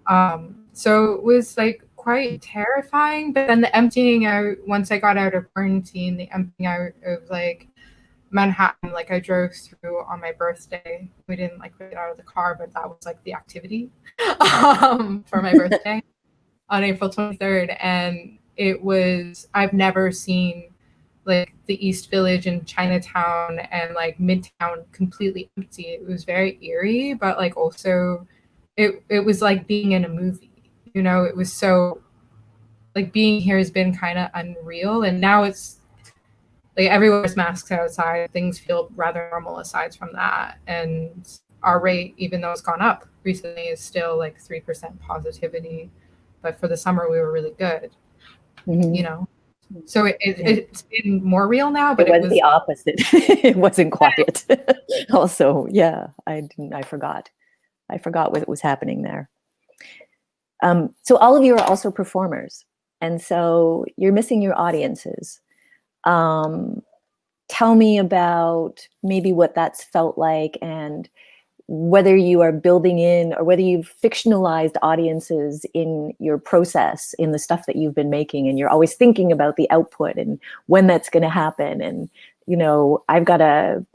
Wow. So it was like quite terrifying. But then the emptying out, once I got out of quarantine, the emptying out of like Manhattan, like I drove through on my birthday. We didn't like get out of the car, but that was like the activity for my birthday on April 23rd. And it was, I've never seen like the East Village in Chinatown and like Midtown completely empty. It was very eerie, but like also it was like being in a movie, you know. It was so like being here has been kind of unreal, and now it's like everywhere's masks outside. Things feel rather normal aside from that, and our rate, even though it's gone up recently, is still like 3% positivity, but for the summer we were really good. You know. So it's been more real now, but it was the opposite. It wasn't quiet. Also, yeah, I forgot what was happening there. So all of you are also performers, and so you're missing your audiences. Tell me about maybe what that's felt like, and whether you are building in or whether you've fictionalized audiences in your process, in the stuff that you've been making, and you're always thinking about the output and when that's going to happen. And, you know, I've got a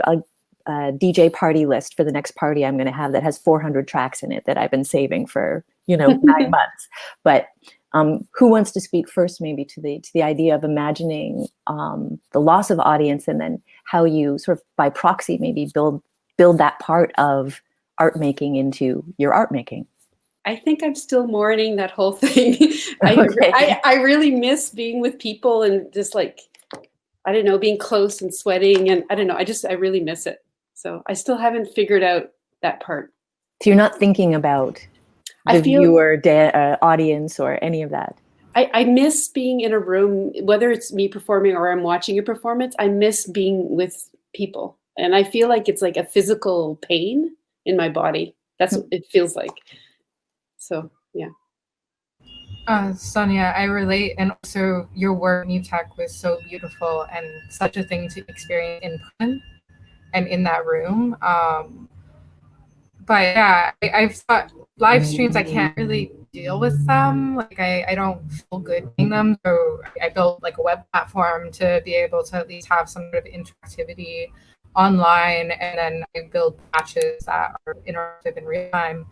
DJ party list for the next party I'm going to have that has 400 tracks in it that I've been saving for, 9 months. But who wants to speak first, maybe to the idea of imagining the loss of audience, and then how you sort of by proxy maybe build that part of art making into your art making? I think I'm still mourning that whole thing. Okay. I really miss being with people and just like, I don't know, being close and sweating, and I don't know, I really miss it. So I still haven't figured out that part. So you're not thinking about the viewer audience or any of that? I miss being in a room, whether it's me performing or I'm watching a performance. I miss being with people. And I feel like it's like a physical pain in my body. That's what it feels like. So, yeah. Sonya, I relate. And also your work, MUTEK, was so beautiful and such a thing to experience in person and in that room. But yeah, I've thought live streams, I can't really deal with them. Like I don't feel good doing them. So I built like a web platform to be able to at least have some sort of interactivity online, and then I build patches that are interactive in real time.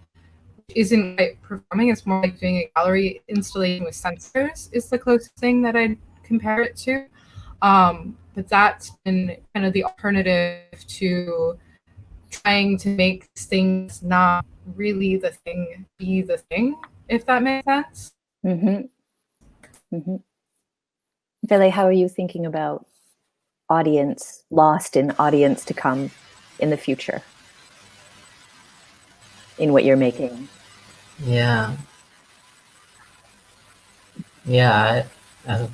Which isn't quite performing, it's more like doing a gallery installation with sensors is the closest thing that I'd compare it to. But that's been kind of the alternative to trying to make things not really the thing be the thing, if that makes sense. Efe, how are you thinking about audience lost and audience to come in the future in what you're making? Yeah,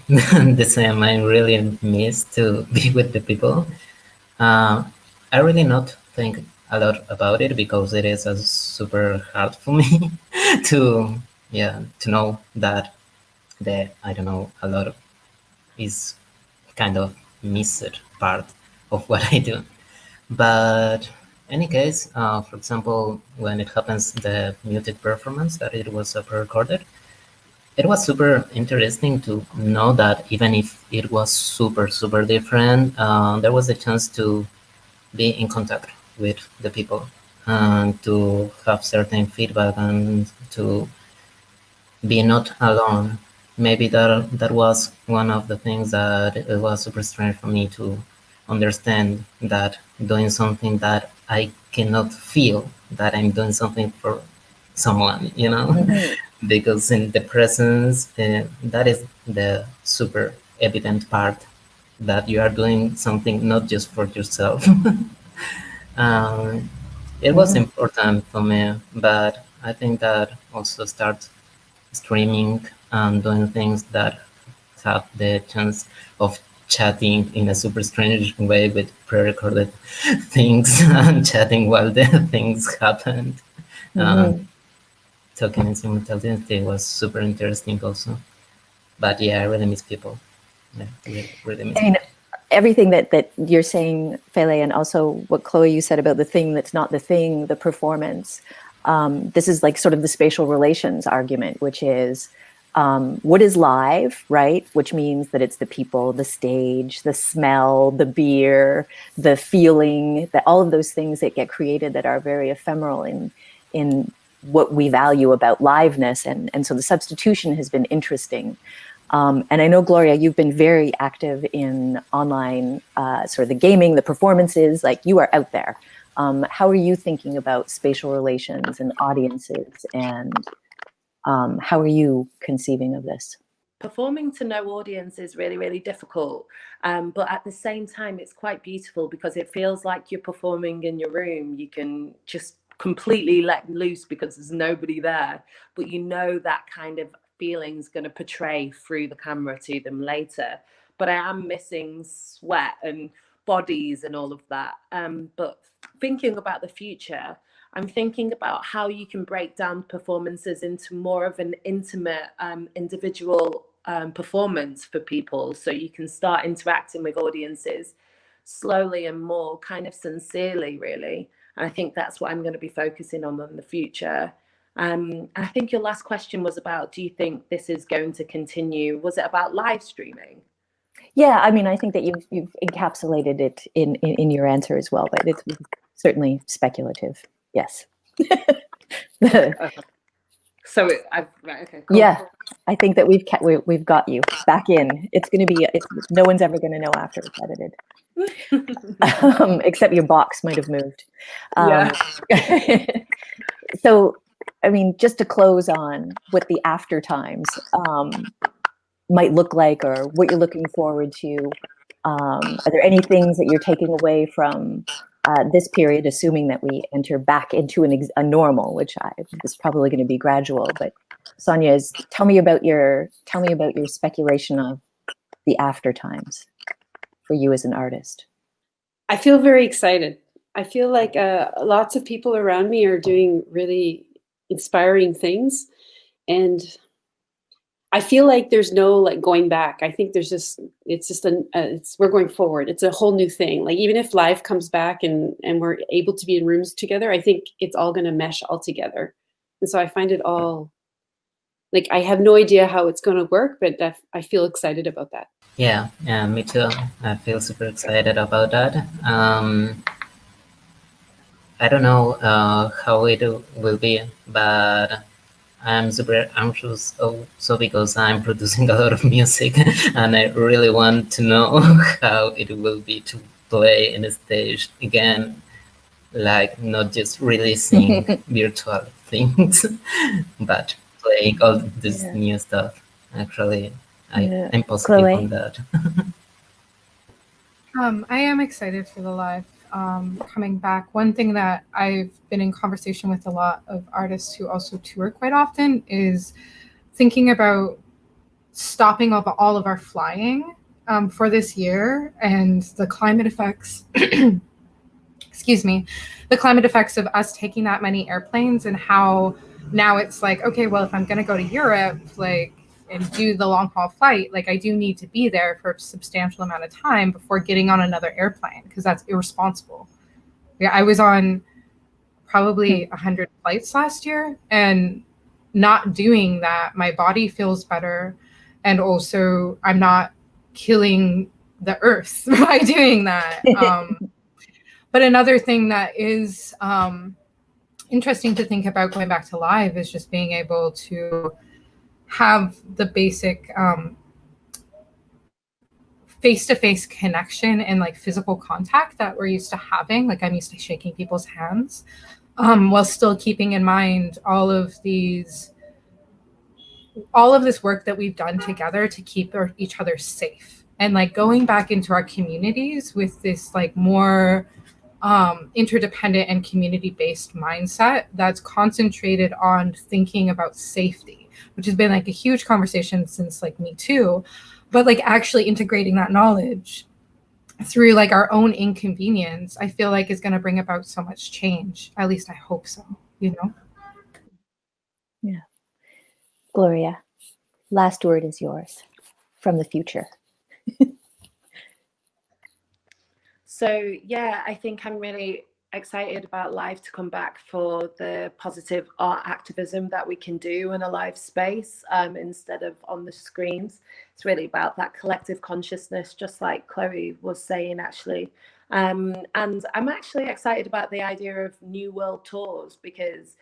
the same. I really miss to be with the people. I really not think a lot about it because it is super hard for me to to know that I don't know, a lot of is kind of missed part of what I do. But any case, for example, when it happens, the MUTEK performance that it was pre-recorded, it was super interesting to know that even if it was super different, there was a chance to be in contact with the people and to have certain feedback and to be not alone. Maybe that was one of the things that it was super strange for me to understand, that doing something that I cannot feel that I'm doing something for someone, you know, because in the presence, that is the super evident part, that you are doing something not just for yourself. It was important for me, but I think that also start streaming and doing things that have the chance of chatting in a super strange way with pre-recorded things and chatting while the things happened. Talking in simultaneity was super interesting also. But yeah, I really miss people. Yeah, really miss people. Everything that you're saying, Fele, and also what Chloe, you said about the thing that's not the thing, the performance. This is like sort of the spatial relations argument, which is what is live, right? Which means that it's the people, the stage, the smell, the beer, the feeling, that all of those things that get created that are very ephemeral in what we value about liveness. And so the substitution has been interesting. And I know, Gloria, you've been very active in online, sort of the gaming, the performances, like you are out there. How are you thinking about spatial relations and audiences, and how are you conceiving of this? Performing to no audience is really difficult, but at the same time it's quite beautiful because it feels like you're performing in your room. You can just completely let loose because there's nobody there, but you know that kind of feeling's going to portray through the camera to them later. But I am missing sweat and bodies and all of that. But thinking about the future, I'm thinking about how you can break down performances into more of an intimate, individual performance for people, so you can start interacting with audiences slowly and more kind of sincerely, really. And I think that's what I'm going to be focusing on in the future. I think your last question was about, do you think this is going to continue? Was it about live streaming? Yeah, I mean, I think that you've encapsulated it in your answer as well, but it's certainly speculative. Yes. So right, okay, cool. Yeah, I think that we've got you back in. It's going to be, no one's ever going to know after it's edited, except your box might have moved. Yeah. So, I mean, just to close on what the after times might look like, or what you're looking forward to. Are there any things that you're taking away from this period, assuming that we enter back into a normal, which is probably going to be gradual? But Sonya, tell me about your speculation of the after times for you as an artist. I feel very excited. I feel like lots of people around me are doing really inspiring things, and I feel like there's no like going back. I think we're going forward. It's a whole new thing. Like even if live comes back and we're able to be in rooms together, I think it's all going to mesh all together. And so I find it all, like, I have no idea how it's going to work, but I feel excited about that. Yeah, me too. I feel super excited about that. I don't know how it will be, but I'm super anxious also because I'm producing a lot of music and I really want to know how it will be to play in a stage again, like not just releasing virtual things, but playing all this new stuff. Actually, I'm positive Chloe? on that. I am excited for the live coming back. One thing that I've been in conversation with a lot of artists who also tour quite often is thinking about stopping all of our flying for this year, and the climate effects, excuse me, the climate effects of us taking that many airplanes, and how now it's like, okay, well, if I'm going to go to Europe, like, and do the long haul flight, like I do need to be there for a substantial amount of time before getting on another airplane, because that's irresponsible. Yeah, I was on probably 100 flights last year, and not doing that, my body feels better. And also I'm not killing the earth by doing that. But another thing that is interesting to think about going back to live is just being able to have the basic face-to-face connection and like physical contact that we're used to having. Like I'm used to shaking people's hands, while still keeping in mind all of this work that we've done together to keep each other safe, and like going back into our communities with this like more interdependent and community-based mindset that's concentrated on thinking about safety, which has been like a huge conversation since like Me Too, but like actually integrating that knowledge through like our own inconvenience, I feel like is going to bring about so much change. At least I hope so, you know? Yeah. Gloria, last word is yours from the future. So yeah, I think I'm really excited about live to come back for the positive art activism that we can do in a live space, instead of on the screens. It's really about that collective consciousness, just like Chloe was saying, actually. And I'm actually excited about the idea of new world tours, because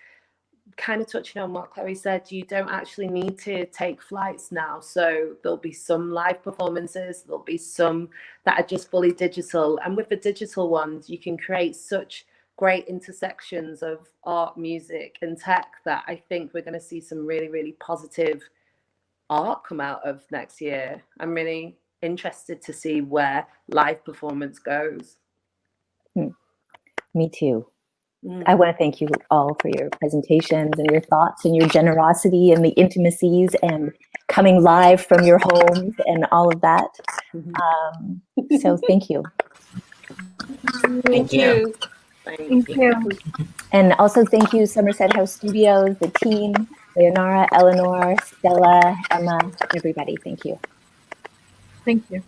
kind of touching on what Chloe said, you don't actually need to take flights now. So there'll be some live performances, there'll be some that are just fully digital. And with the digital ones, you can create such great intersections of art, music, and tech that I think we're going to see some really, really positive art come out of next year. I'm really interested to see where live performance goes. Me too. I want to thank you all for your presentations and your thoughts and your generosity and the intimacies and coming live from your homes and all of that. So thank you. Thank you. Thank you. And also thank you, Somerset House Studios, the team, Leonora, Eleanor, Stella, Emma, everybody. Thank you. Thank you.